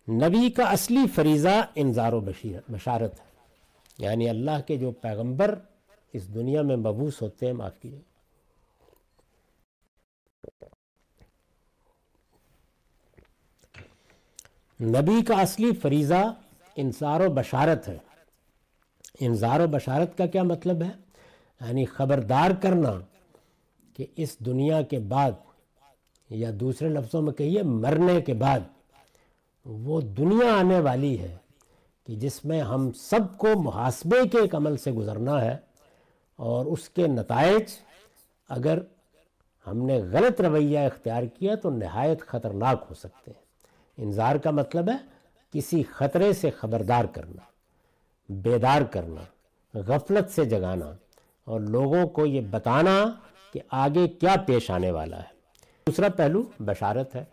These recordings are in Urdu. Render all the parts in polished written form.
نبی کا اصلی فریضہ انذار و بشارت ہے، یعنی اللہ کے جو پیغمبر اس دنیا میں مبعوث ہوتے ہیں، معاف کیجیے، نبی کا اصلی فریضہ انذار و بشارت ہے۔ انذار و بشارت کا کیا مطلب ہے؟ یعنی خبردار کرنا کہ اس دنیا کے بعد، یا دوسرے لفظوں میں کہیے مرنے کے بعد، وہ دنیا آنے والی ہے کہ جس میں ہم سب کو محاسبے کے ایک عمل سے گزرنا ہے، اور اس کے نتائج اگر ہم نے غلط رویہ اختیار کیا تو نہایت خطرناک ہو سکتے ہیں۔ انذار کا مطلب ہے کسی خطرے سے خبردار کرنا، بیدار کرنا، غفلت سے جگانا، اور لوگوں کو یہ بتانا کہ آگے کیا پیش آنے والا ہے۔ دوسرا پہلو بشارت ہے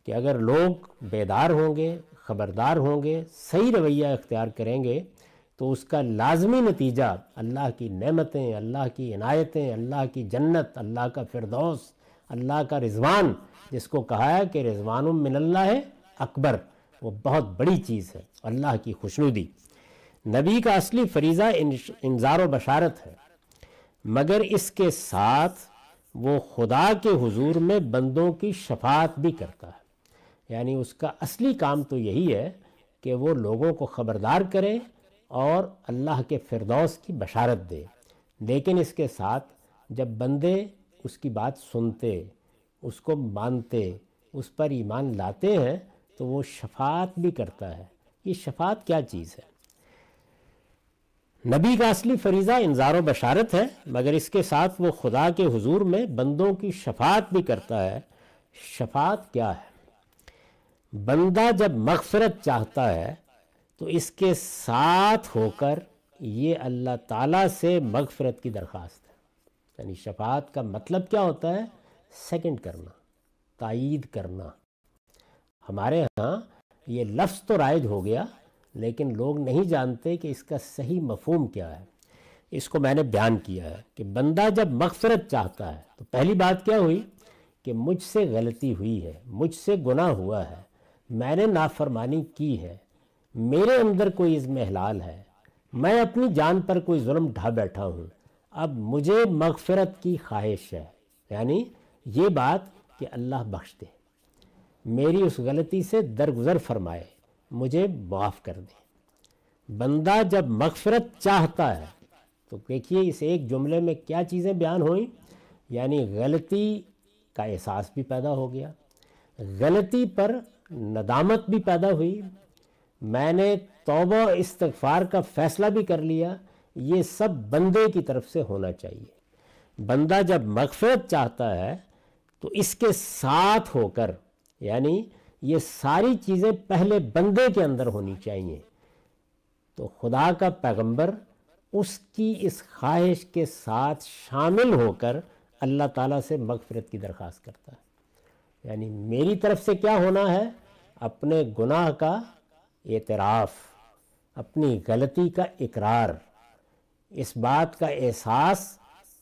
کہ اگر لوگ بیدار ہوں گے، خبردار ہوں گے، صحیح رویہ اختیار کریں گے تو اس کا لازمی نتیجہ اللہ کی نعمتیں، اللہ کی عنایتیں، اللہ کی جنت، اللہ کا فردوس، اللہ کا رضوان، جس کو کہا ہے کہ رضوان من اللہ اکبر، وہ بہت بڑی چیز ہے، اللہ کی خوشنودی۔ نبی کا اصلی فریضہ انذار و بشارت ہے، مگر اس کے ساتھ وہ خدا کے حضور میں بندوں کی شفاعت بھی کرتا ہے، یعنی اس کا اصلی کام تو یہی ہے کہ وہ لوگوں کو خبردار کرے اور اللہ کے فردوس کی بشارت دے۔ لیکن اس کے ساتھ جب بندے اس کی بات سنتے، اس کو مانتے، اس پر ایمان لاتے ہیں تو وہ شفاعت بھی کرتا ہے۔ یہ شفاعت کیا چیز ہے؟ نبی کا اصلی فریضہ انذار و بشارت ہے، مگر اس کے ساتھ وہ خدا کے حضور میں بندوں کی شفاعت بھی کرتا ہے۔ شفاعت کیا ہے؟ بندہ جب مغفرت چاہتا ہے تو اس کے ساتھ ہو کر یہ اللہ تعالیٰ سے مغفرت کی درخواست ہے۔ یعنی شفاعت کا مطلب کیا ہوتا ہے؟ سیکنڈ کرنا، تائید کرنا۔ ہمارے ہاں یہ لفظ تو رائج ہو گیا، لیکن لوگ نہیں جانتے کہ اس کا صحیح مفہوم کیا ہے۔ اس کو میں نے بیان کیا ہے کہ بندہ جب مغفرت چاہتا ہے تو پہلی بات کیا ہوئی کہ مجھ سے غلطی ہوئی ہے، مجھ سے گناہ ہوا ہے، میں نے نافرمانی کی ہے، میرے اندر کوئی عزم حلال ہے، میں اپنی جان پر کوئی ظلم ڈھا بیٹھا ہوں، اب مجھے مغفرت کی خواہش ہے۔ یعنی یہ بات کہ اللہ بخش دے، میری اس غلطی سے درگزر فرمائے، مجھے معاف کر دے۔ بندہ جب مغفرت چاہتا ہے تو دیکھیے اس ایک جملے میں کیا چیزیں بیان ہوئیں، یعنی غلطی کا احساس بھی پیدا ہو گیا، غلطی پر ندامت بھی پیدا ہوئی، میں نے توبہ استغفار کا فیصلہ بھی کر لیا۔ یہ سب بندے کی طرف سے ہونا چاہیے۔ بندہ جب مغفرت چاہتا ہے تو اس کے ساتھ ہو کر، یعنی یہ ساری چیزیں پہلے بندے کے اندر ہونی چاہیے، تو خدا کا پیغمبر اس کی اس خواہش کے ساتھ شامل ہو کر اللہ تعالیٰ سے مغفرت کی درخواست کرتا ہے۔ یعنی میری طرف سے کیا ہونا ہے؟ اپنے گناہ کا اعتراف، اپنی غلطی کا اقرار، اس بات کا احساس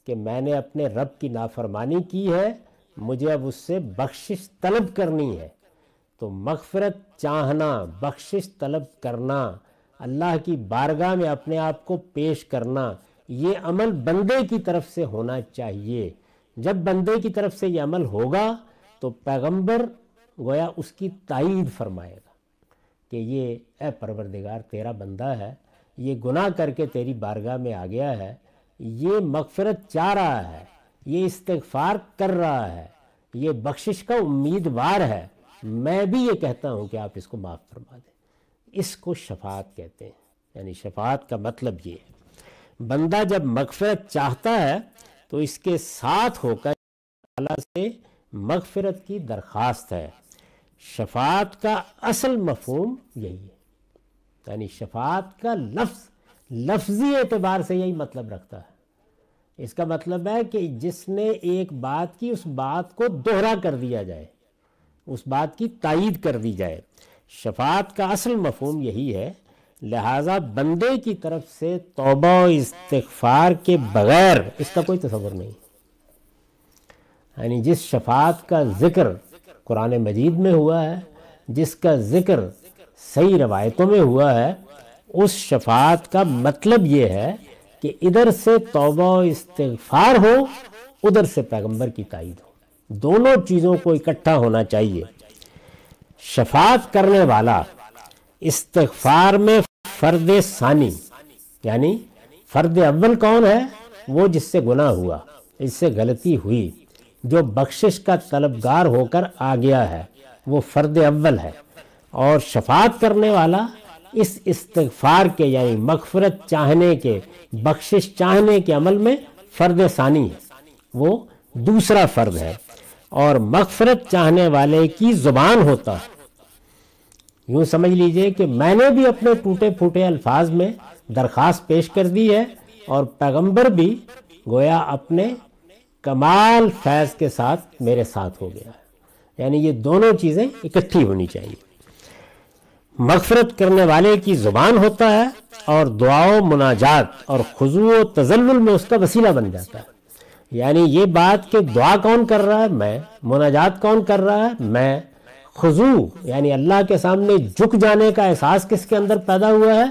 کہ میں نے اپنے رب کی نافرمانی کی ہے، مجھے اب اس سے بخشش طلب کرنی ہے۔ تو مغفرت چاہنا، بخشش طلب کرنا، اللہ کی بارگاہ میں اپنے آپ کو پیش کرنا، یہ عمل بندے کی طرف سے ہونا چاہیے۔ جب بندے کی طرف سے یہ عمل ہوگا تو پیغمبر گویا اس کی تائید فرمائے گا کہ یہ اے پروردگار تیرا بندہ ہے، یہ گناہ کر کے تیری بارگاہ میں آ گیا ہے، یہ مغفرت چاہ رہا ہے، یہ استغفار کر رہا ہے، یہ بخشش کا امیدوار ہے، میں بھی یہ کہتا ہوں کہ آپ اس کو معاف فرما دیں۔ اس کو شفاعت کہتے ہیں۔ یعنی شفاعت کا مطلب یہ ہے، بندہ جب مغفرت چاہتا ہے تو اس کے ساتھ ہو کر اللہ سے مغفرت کی درخواست ہے۔ شفاعت کا اصل مفہوم یہی ہے، یعنی شفاعت کا لفظی اعتبار سے یہی مطلب رکھتا ہے۔ اس کا مطلب ہے کہ جس نے ایک بات کی اس بات کو دوہرا کر دیا جائے، اس بات کی تائید کر دی جائے۔ شفاعت کا اصل مفہوم یہی ہے، لہٰذا بندے کی طرف سے توبہ و استغفار کے بغیر اس کا کوئی تصور نہیں۔ یعنی جس شفاعت کا ذکر قرآن مجید میں ہوا ہے، جس کا ذکر صحیح روایتوں میں ہوا ہے، اس شفاعت کا مطلب یہ ہے کہ ادھر سے توبہ و استغفار ہو، ادھر سے پیغمبر کی تائید ہو، دونوں چیزوں کو اکٹھا ہونا چاہیے۔ شفاعت کرنے والا استغفار میں فرد ثانی، یعنی فرد اول کون ہے؟ وہ جس سے گناہ ہوا، جس سے غلطی ہوئی، جو بخشش کا طلبگار ہو کر آ گیا ہے، وہ فرد اول ہے۔ اور شفاعت کرنے والا اس استغفار کے یعنی مغفرت چاہنے کے، بخشش چاہنے کے عمل میں فرد ثانی ہے، وہ دوسرا فرد ہے۔ اور مغفرت چاہنے والے کی زبان ہوتا ہے۔ یوں سمجھ لیجئے کہ میں نے بھی اپنے ٹوٹے پھوٹے الفاظ میں درخواست پیش کر دی ہے، اور پیغمبر بھی گویا اپنے کمال فیض کے ساتھ میرے ساتھ ہو گیا ہے۔ یعنی یہ دونوں چیزیں اکٹھی ہونی چاہیے۔ مغفرت کرنے والے کی زبان ہوتا ہے، اور دعا و مناجات اور خضوع و تذلل میں اس کا وسیلہ بن جاتا ہے۔ یعنی یہ بات کہ دعا کون کر رہا ہے؟ میں۔ مناجات کون کر رہا ہے؟ میں۔ خضوع یعنی اللہ کے سامنے جھک جانے کا احساس کس کے اندر پیدا ہوا ہے؟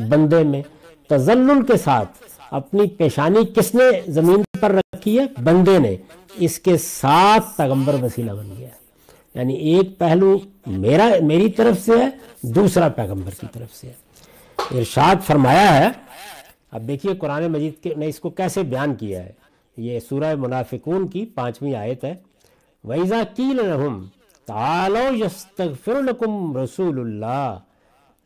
بندے میں۔ تذلل کے ساتھ اپنی پیشانی کس نے زمین پر رکھی ہے؟ بندے نے۔ اس کے ساتھ پیغمبر وسیلہ بن گیا ہے۔ یعنی ایک پہلو میری طرف سے ہے، دوسرا پیغمبر کی طرف سے ہے۔ ارشاد فرمایا ہے، اب دیکھیے قرآن مجید نے اس کو کیسے بیان کیا ہے۔ یہ سورہ منافقون کی 5ویں آیت ہے۔ وَإِذَا قِيلَ لَهُمْ تَعَالَوْا يَسْتَغْفِرْ لَكُمْ رَسُولُ اللَّهِ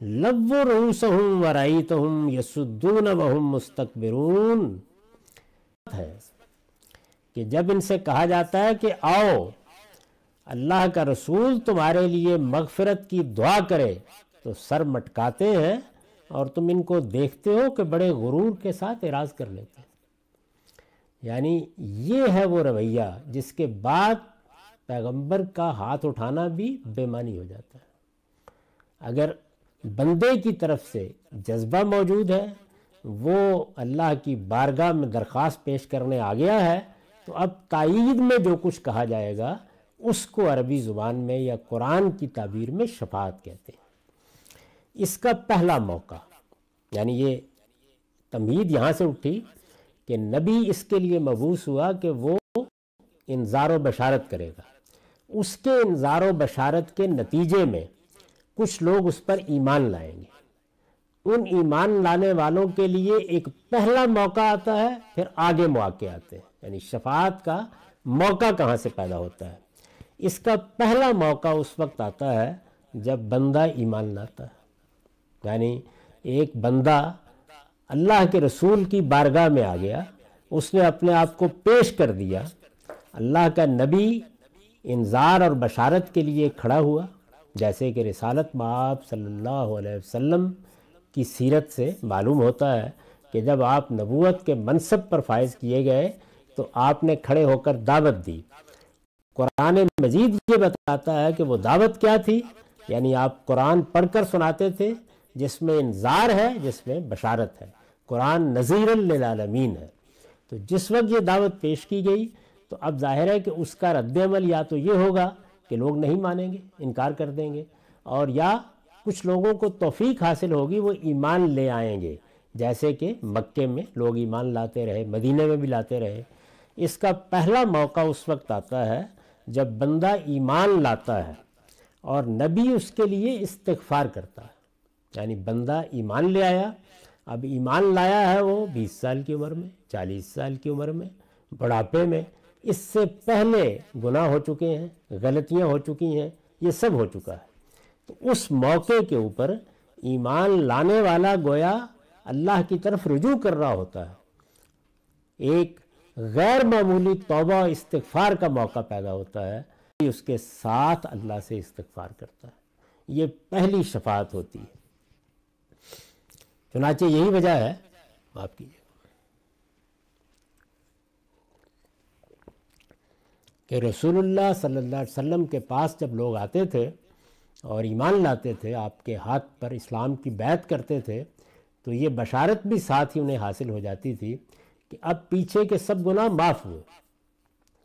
لَوُّوا رُءُوسَهُمْ وَرَأَيْتَهُمْ يَصُدُّونَ وَهُمْ مُسْتَكْبِرُونَ ہے کہ جب ان سے کہا جاتا ہے کہ آؤ اللہ کا رسول تمہارے لیے مغفرت کی دعا کرے، تو سر مٹکاتے ہیں اور تم ان کو دیکھتے ہو کہ بڑے غرور کے ساتھ اعراض کر لیتے ہیں۔ یعنی یہ ہے وہ رویہ جس کے بعد پیغمبر کا ہاتھ اٹھانا بھی بے معنی ہو جاتا ہے۔ اگر بندے کی طرف سے جذبہ موجود ہے، وہ اللہ کی بارگاہ میں درخواست پیش کرنے آ گیا ہے، تو اب تائید میں جو کچھ کہا جائے گا اس کو عربی زبان میں یا قرآن کی تعبیر میں شفاعت کہتے ہیں۔ اس کا پہلا موقع، یعنی یہ تمہید یہاں سے اٹھی کہ نبی اس کے لیے مبعوث ہوا کہ وہ انذار و بشارت کرے گا۔ اس کے انذار و بشارت کے نتیجے میں کچھ لوگ اس پر ایمان لائیں گے۔ ان ایمان لانے والوں کے لیے ایک پہلا موقع آتا ہے، پھر آگے مواقع آتے ہیں۔ یعنی شفاعت کا موقع کہاں سے پیدا ہوتا ہے؟ اس کا پہلا موقع اس وقت آتا ہے جب بندہ ایمان لاتا ہے۔ یعنی ایک بندہ اللہ کے رسول کی بارگاہ میں آ گیا، اس نے اپنے آپ کو پیش کر دیا، اللہ کا نبی انذار اور بشارت کے لیے کھڑا ہوا، جیسے کہ رسالت مآب صلی اللہ علیہ وسلم کی سیرت سے معلوم ہوتا ہے کہ جب آپ نبوت کے منصب پر فائز کیے گئے تو آپ نے کھڑے ہو کر دعوت دی۔ قرآن مجید یہ بتاتا ہے کہ وہ دعوت کیا تھی، یعنی آپ قرآن پڑھ کر سناتے تھے جس میں انذار ہے، جس میں بشارت ہے۔ قرآن نذیر للعالمین ہے۔ تو جس وقت یہ دعوت پیش کی گئی تو اب ظاہر ہے کہ اس کا رد عمل یا تو یہ ہوگا کہ لوگ نہیں مانیں گے، انکار کر دیں گے، اور یا کچھ لوگوں کو توفیق حاصل ہوگی، وہ ایمان لے آئیں گے، جیسے کہ مکے میں لوگ ایمان لاتے رہے، مدینہ میں بھی لاتے رہے۔ اس کا پہلا موقع اس وقت آتا ہے جب بندہ ایمان لاتا ہے اور نبی اس کے لیے استغفار کرتا ہے۔ یعنی بندہ ایمان لے آیا، اب ایمان لایا ہے وہ 20 سال کی عمر میں، 40 سال کی عمر میں، بڑھاپے میں، اس سے پہلے گناہ ہو چکے ہیں، غلطیاں ہو چکی ہیں، یہ سب ہو چکا ہے۔ تو اس موقع کے اوپر ایمان لانے والا گویا اللہ کی طرف رجوع کر رہا ہوتا ہے۔ ایک غیر معمولی توبہ و استغفار کا موقع پیدا ہوتا ہے، اس کے ساتھ اللہ سے استغفار کرتا ہے۔ یہ پہلی شفاعت ہوتی ہے۔ چنانچہ یہی وجہ ہے، معاف کیجیے، کہ رسول اللہ صلی اللہ علیہ وسلم کے پاس جب لوگ آتے تھے اور ایمان لاتے تھے، آپ کے ہاتھ پر اسلام کی بیعت کرتے تھے، تو یہ بشارت بھی ساتھ ہی انہیں حاصل ہو جاتی تھی کہ اب پیچھے کے سب گناہ معاف ہوئے۔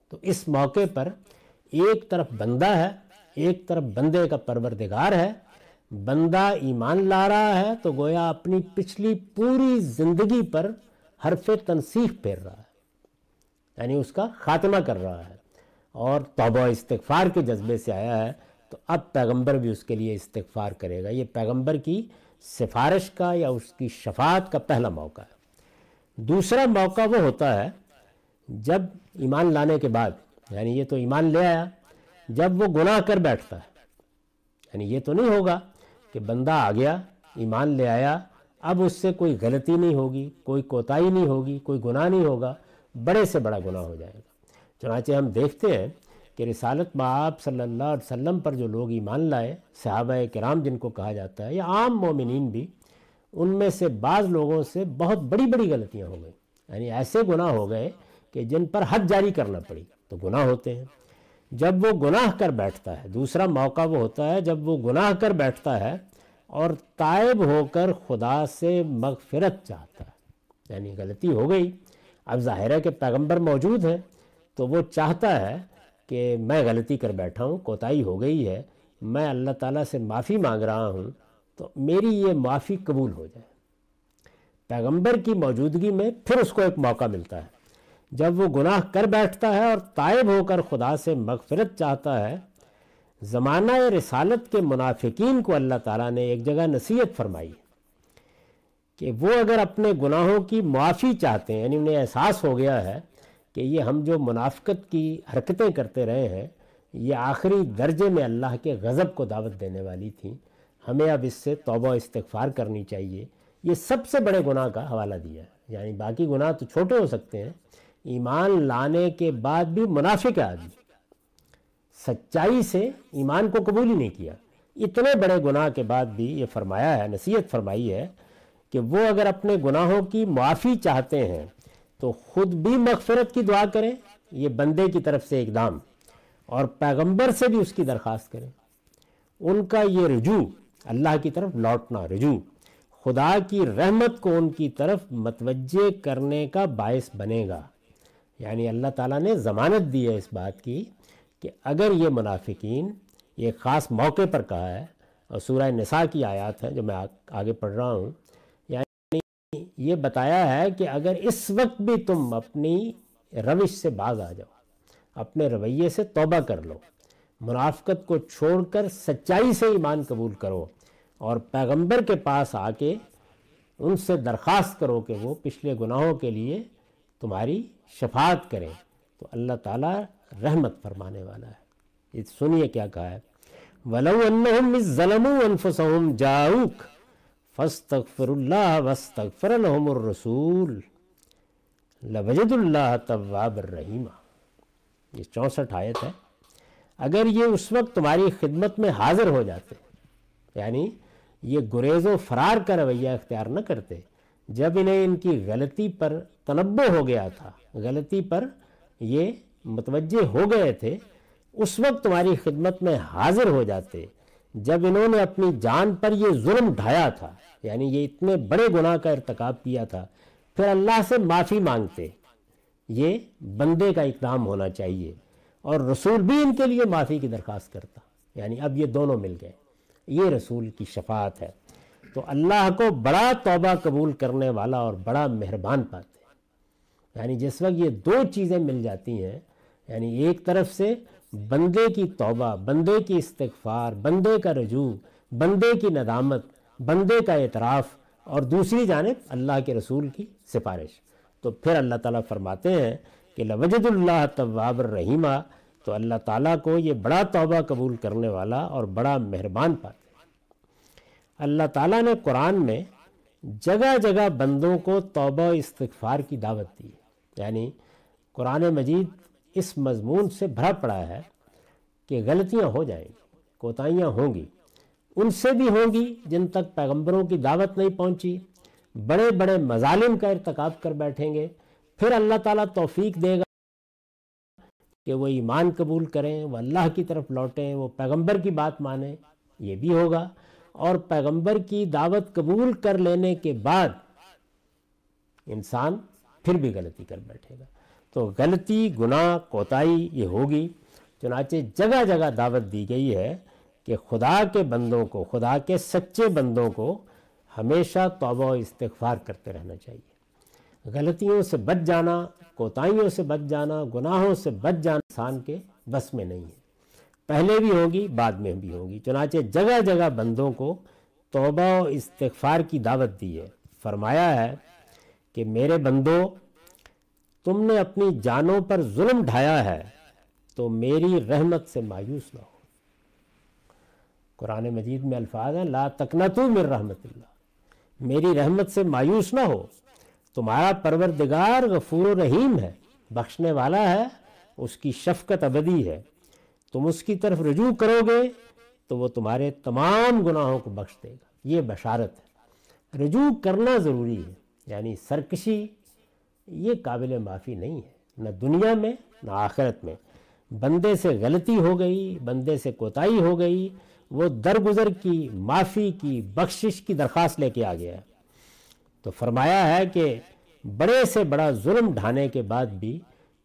تو اس موقع پر ایک طرف بندہ ہے، ایک طرف بندے کا پروردگار ہے، بندہ ایمان لا رہا ہے تو گویا اپنی پچھلی پوری زندگی پر حرف تنسیخ پھیر رہا ہے، یعنی اس کا خاتمہ کر رہا ہے، اور توبہ استغفار کے جذبے سے آیا ہے تو اب پیغمبر بھی اس کے لیے استغفار کرے گا۔ یہ پیغمبر کی سفارش کا یا اس کی شفاعت کا پہلا موقع ہے۔ دوسرا موقع وہ ہوتا ہے جب ایمان لانے کے بعد، یعنی یہ تو ایمان لے آیا، جب وہ گناہ کر بیٹھتا ہے، یعنی یہ تو نہیں ہوگا کہ بندہ آ گیا ایمان لے آیا، اب اس سے کوئی غلطی نہیں ہوگی، کوئی کوتاہی نہیں ہوگی، کوئی گناہ نہیں ہوگا، بڑے سے بڑا گناہ ہو جائے گا۔ چنانچہ ہم دیکھتے ہیں کہ رسالت مآب صلی اللہ علیہ وسلم پر جو لوگ ایمان لائے، صحابہ کرام جن کو کہا جاتا ہے، یا عام مومنین بھی، ان میں سے بعض لوگوں سے بہت بڑی بڑی غلطیاں ہو گئیں، یعنی ایسے گناہ ہو گئے کہ جن پر حد جاری کرنا پڑی، تو گناہ ہوتے ہیں۔ جب وہ گناہ کر بیٹھتا ہے، دوسرا موقع وہ ہوتا ہے جب وہ گناہ کر بیٹھتا ہے اور تائب ہو کر خدا سے مغفرت چاہتا ہے، یعنی غلطی ہو گئی، اب ظاہر ہے کہ پیغمبر موجود ہے تو وہ چاہتا ہے کہ میں غلطی کر بیٹھا ہوں، کوتاہی ہو گئی ہے، میں اللہ تعالیٰ سے معافی مانگ رہا ہوں، تو میری یہ معافی قبول ہو جائے۔ پیغمبر کی موجودگی میں پھر اس کو ایک موقع ملتا ہے، جب وہ گناہ کر بیٹھتا ہے اور تائب ہو کر خدا سے مغفرت چاہتا ہے۔ زمانہ رسالت کے منافقین کو اللہ تعالیٰ نے ایک جگہ نصیحت فرمائی کہ وہ اگر اپنے گناہوں کی معافی چاہتے ہیں، یعنی انہیں احساس ہو گیا ہے کہ یہ ہم جو منافقت کی حرکتیں کرتے رہے ہیں یہ آخری درجے میں اللہ کے غضب کو دعوت دینے والی تھیں، ہمیں اب اس سے توبہ استغفار کرنی چاہیے، یہ سب سے بڑے گناہ کا حوالہ دیا ہے۔ یعنی باقی گناہ تو چھوٹے ہو سکتے ہیں، ایمان لانے کے بعد بھی منافق آدمی سچائی سے ایمان کو قبول ہی نہیں کیا، اتنے بڑے گناہ کے بعد بھی یہ فرمایا ہے، نصیحت فرمائی ہے کہ وہ اگر اپنے گناہوں کی معافی چاہتے ہیں تو خود بھی مغفرت کی دعا کریں، یہ بندے کی طرف سے اقدام، اور پیغمبر سے بھی اس کی درخواست کریں۔ ان کا یہ رجوع، اللہ کی طرف لوٹنا، رجوع خدا کی رحمت کو ان کی طرف متوجہ کرنے کا باعث بنے گا۔ یعنی اللہ تعالیٰ نے ضمانت دی ہے اس بات کی کہ اگر یہ منافقین، یہ خاص موقع پر کہا ہے، اور سورہ نساء کی آیات ہے جو میں آگے پڑھ رہا ہوں، یعنی یہ بتایا ہے کہ اگر اس وقت بھی تم اپنی روش سے باز آ جاؤ، اپنے رویے سے توبہ کر لو، منافقت کو چھوڑ کر سچائی سے ایمان قبول کرو، اور پیغمبر کے پاس آ کے ان سے درخواست کرو کہ وہ پچھلے گناہوں کے لیے تمہاری شفاعت کریں، تو اللہ تعالیٰ رحمت فرمانے والا ہے۔ یہ سنیے کیا کہا ہے، وَلَوْ أَنَّهُمْ إِذ ظَّلَمُوا أَنفُسَهُمْ جَاءُوكَ فَاسْتَغْفِرُوا اللَّهَ وَاسْتَغْفَرَ لَهُمُ الرَّسُولُ لَوَجَدُوا اللَّهَ تَوَّابًا رَحِيمًا۔ یہ 64 آیت ہے۔ اگر یہ اس وقت تمہاری خدمت میں حاضر ہو جاتے، یعنی یہ گریز و فرار کا رویہ اختیار نہ کرتے، جب انہیں ان کی غلطی پر تنبہ ہو گیا تھا، غلطی پر یہ متوجہ ہو گئے تھے، اس وقت تمہاری خدمت میں حاضر ہو جاتے، جب انہوں نے اپنی جان پر یہ ظلم ڈھایا تھا، یعنی یہ اتنے بڑے گناہ کا ارتکاب کیا تھا، پھر اللہ سے معافی مانگتے۔ یہ بندے کا اقدام ہونا چاہیے، اور رسول بھی ان کے لیے معافی کی درخواست کرتا، یعنی اب یہ دونوں مل گئے، یہ رسول کی شفاعت ہے۔ تو اللہ کو بڑا توبہ قبول کرنے والا اور بڑا مہربان پاتے ہیں۔ یعنی جس وقت یہ دو چیزیں مل جاتی ہیں، یعنی ایک طرف سے بندے کی توبہ، بندے کی استغفار، بندے کا رجوع، بندے کی ندامت، بندے کا اعتراف، اور دوسری جانب اللہ کے رسول کی سفارش، تو پھر اللہ تعالیٰ فرماتے ہیں کہ لَوَجَدُوا اللَّهَ تَوَّابًا رَحِيمًا، تو اللہ تعالیٰ کو یہ بڑا توبہ قبول کرنے والا اور بڑا مہربان پاتے ہیں۔ اللہ تعالیٰ نے قرآن میں جگہ جگہ بندوں کو توبہ و استغفار کی دعوت دی ہے، یعنی قرآن مجید اس مضمون سے بھرا پڑا ہے کہ غلطیاں ہو جائیں گی، کوتاہیاں ہوں گی، ان سے بھی ہوں گی جن تک پیغمبروں کی دعوت نہیں پہنچی، بڑے بڑے مظالم کا ارتکاب کر بیٹھیں گے، پھر اللہ تعالیٰ توفیق دے گا کہ وہ ایمان قبول کریں، وہ اللہ کی طرف لوٹیں، وہ پیغمبر کی بات مانیں، یہ بھی ہوگا۔ اور پیغمبر کی دعوت قبول کر لینے کے بعد انسان پھر بھی غلطی کر بیٹھے گا، تو غلطی، گناہ، کوتاہی یہ ہوگی۔ چنانچہ جگہ جگہ دعوت دی گئی ہے کہ خدا کے بندوں کو، خدا کے سچے بندوں کو ہمیشہ توبہ و استغفار کرتے رہنا چاہیے۔ غلطیوں سے بچ جانا، کوتاہیوں سے بچ جانا، گناہوں سے بچ جانا انسان کے بس میں نہیں ہے، پہلے بھی ہوگی بعد میں بھی ہوگی۔ چنانچہ جگہ جگہ بندوں کو توبہ و استغفار کی دعوت دی ہے۔ فرمایا ہے کہ میرے بندو، تم نے اپنی جانوں پر ظلم ڈھایا ہے تو میری رحمت سے مایوس نہ ہو۔ قرآن مجید میں الفاظ ہیں لا تقنطوا من رحمت اللہ، میری رحمت سے مایوس نہ ہو، تمہارا پروردگار غفور و رحیم ہے، بخشنے والا ہے، اس کی شفقت ابدی ہے، تم اس کی طرف رجوع کرو گے تو وہ تمہارے تمام گناہوں کو بخش دے گا۔ یہ بشارت ہے۔ رجوع کرنا ضروری ہے، یعنی سرکشی یہ قابل معافی نہیں ہے، نہ دنیا میں نہ آخرت میں۔ بندے سے غلطی ہو گئی، بندے سے کوتاہی ہو گئی، وہ درگزر کی، معافی کی، بخشش کی درخواست لے کے آ گیا ہے۔ تو فرمایا ہے کہ بڑے سے بڑا ظلم ڈھانے کے بعد بھی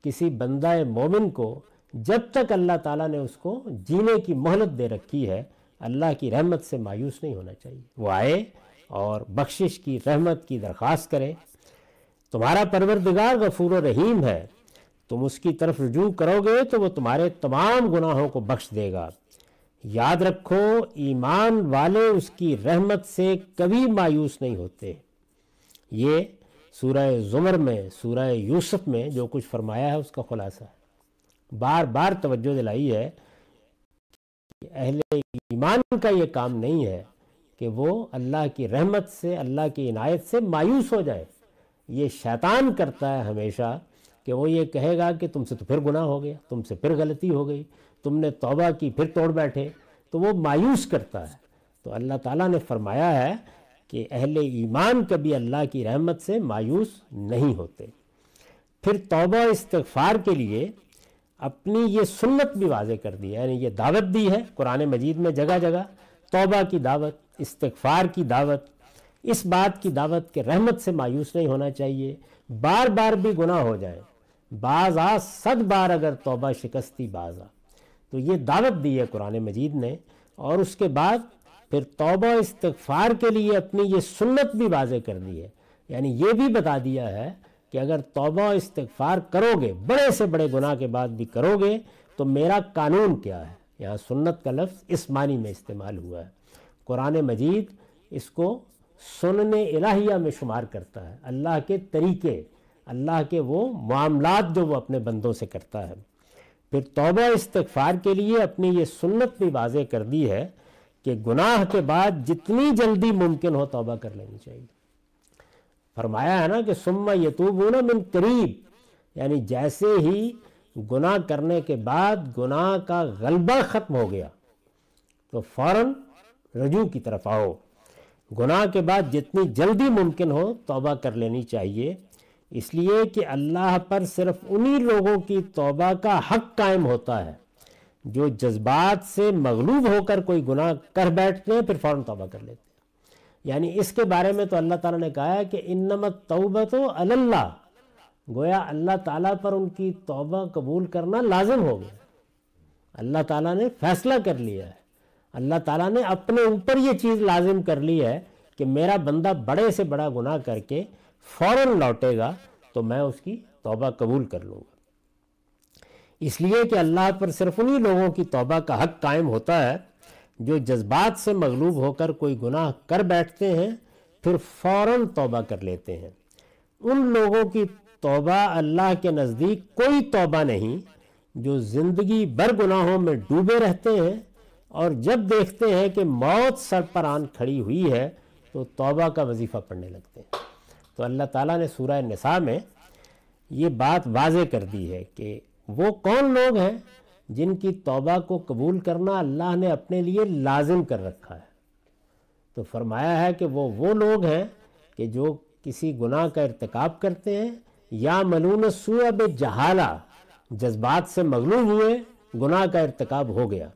کسی بندہ مومن کو جب تک اللہ تعالیٰ نے اس کو جینے کی مہلت دے رکھی ہے، اللہ کی رحمت سے مایوس نہیں ہونا چاہیے۔ وہ آئے اور بخشش کی، رحمت کی درخواست کرے۔ تمہارا پروردگار غفور و رحیم ہے، تم اس کی طرف رجوع کرو گے تو وہ تمہارے تمام گناہوں کو بخش دے گا۔ یاد رکھو ایمان والے اس کی رحمت سے کبھی مایوس نہیں ہوتے۔ یہ سورہ زمر میں، سورہ یوسف میں جو کچھ فرمایا ہے اس کا خلاصہ ہے۔ بار بار توجہ دلائی ہے کہ اہل ایمان کا یہ کام نہیں ہے کہ وہ اللہ کی رحمت سے، اللہ کی عنایت سے مایوس ہو جائے۔ یہ شیطان کرتا ہے ہمیشہ کہ وہ یہ کہے گا کہ تم سے تو پھر گناہ ہو گیا، تم سے پھر غلطی ہو گئی، تم نے توبہ کی پھر توڑ بیٹھے، تو وہ مایوس کرتا ہے۔ تو اللہ تعالیٰ نے فرمایا ہے کہ اہل ایمان کبھی اللہ کی رحمت سے مایوس نہیں ہوتے۔ پھر توبہ استغفار کے لیے اپنی یہ سنت بھی واضح کر دی ہے، یعنی یہ دعوت دی ہے قرآن مجید میں جگہ جگہ، توبہ کی دعوت، استغفار کی دعوت، اس بات کی دعوت کہ رحمت سے مایوس نہیں ہونا چاہیے، بار بار بھی گناہ ہو جائے، بعض آ 100 بار اگر توبہ شکستی باز آ، تو یہ دعوت دی ہے قرآن مجید نے۔ اور اس کے بعد پھر توبہ استغفار کے لیے اپنی یہ سنت بھی واضح کر دی ہے، یعنی یہ بھی بتا دیا ہے کہ اگر توبہ استغفار کرو گے، بڑے سے بڑے گناہ کے بعد بھی کرو گے تو میرا قانون کیا ہے۔ یہاں سنت کا لفظ اس معنی میں استعمال ہوا ہے۔ قرآن مجید اس کو سنن الہیہ میں شمار کرتا ہے، اللہ کے طریقے، اللہ کے وہ معاملات جو وہ اپنے بندوں سے کرتا ہے۔ پھر توبہ استغفار کے لیے اپنی یہ سنت بھی واضح کر دی ہے کہ گناہ کے بعد جتنی جلدی ممکن ہو توبہ کر لینی چاہیے۔ فرمایا ہے نا کہ ثم یتوبون من قریب، یعنی جیسے ہی گناہ کرنے کے بعد گناہ کا غلبہ ختم ہو گیا تو فوراً رجوع کی طرف آؤ۔ گناہ کے بعد جتنی جلدی ممکن ہو توبہ کر لینی چاہیے، اس لیے کہ اللہ پر صرف انہی لوگوں کی توبہ کا حق قائم ہوتا ہے جو جذبات سے مغلوب ہو کر کوئی گناہ کر بیٹھتے ہیں پھر فوراً توبہ کر لیتے ہیں۔ یعنی اس کے بارے میں تو اللہ تعالیٰ نے کہا ہے کہ انما التوبۃ علی اللہ، گویا اللہ تعالیٰ پر ان کی توبہ قبول کرنا لازم ہو گیا، اللہ تعالیٰ نے فیصلہ کر لیا ہے، اللہ تعالیٰ نے اپنے اوپر یہ چیز لازم کر لی ہے کہ میرا بندہ بڑے سے بڑا گناہ کر کے فوراً لوٹے گا تو میں اس کی توبہ قبول کر لوں گا۔ اس لیے کہ اللہ پر صرف انہی لوگوں کی توبہ کا حق قائم ہوتا ہے جو جذبات سے مغلوب ہو کر کوئی گناہ کر بیٹھتے ہیں پھر فوراً توبہ کر لیتے ہیں۔ ان لوگوں کی توبہ اللہ کے نزدیک کوئی توبہ نہیں جو زندگی بھر گناہوں میں ڈوبے رہتے ہیں اور جب دیکھتے ہیں کہ موت سر پر آن کھڑی ہوئی ہے تو توبہ کا وظیفہ پڑھنے لگتے ہیں۔ تو اللہ تعالیٰ نے سورہ نساء میں یہ بات واضح کر دی ہے کہ وہ کون لوگ ہیں جن کی توبہ کو قبول کرنا اللہ نے اپنے لیے لازم کر رکھا ہے۔ تو فرمایا ہے کہ وہ لوگ ہیں کہ جو کسی گناہ کا ارتکاب کرتے ہیں یا ملون السوء بجہالہ، جذبات سے مغلوب ہوئے، گناہ کا ارتکاب ہو گیا۔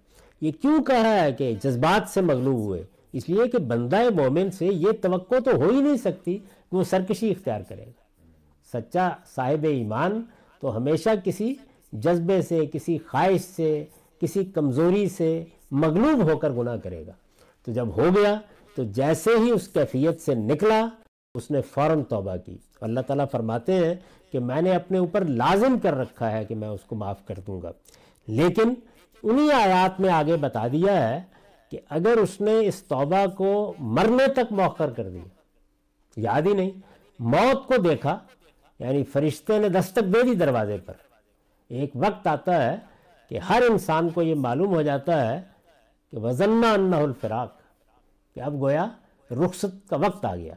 یہ کیوں کہا ہے کہ جذبات سے مغلوب ہوئے؟ اس لیے کہ بندہ مومن سے یہ توقع تو ہو ہی نہیں سکتی کہ وہ سرکشی اختیار کرے گا۔ سچا صاحب ایمان تو ہمیشہ کسی جذبے سے، کسی خواہش سے، کسی کمزوری سے، مغلوب ہو کر گناہ کرے گا۔ تو جب ہو گیا تو جیسے ہی اس کیفیت سے نکلا اس نے فوراً توبہ کی۔ اللہ تعالیٰ فرماتے ہیں کہ میں نے اپنے اوپر لازم کر رکھا ہے کہ میں اس کو معاف کر دوں گا، لیکن انہی آیات میں آگے بتا دیا ہے کہ اگر اس نے اس توبہ کو مرنے تک مؤخر کر دیا، یاد ہی نہیں، موت کو دیکھا، یعنی فرشتے نے دستک دے دی دروازے پر، ایک وقت آتا ہے کہ ہر انسان کو یہ معلوم ہو جاتا ہے کہ وَظَنَّ أَنَّهُ الْفِرَاقُ، کہ اب گویا رخصت کا وقت آ گیا۔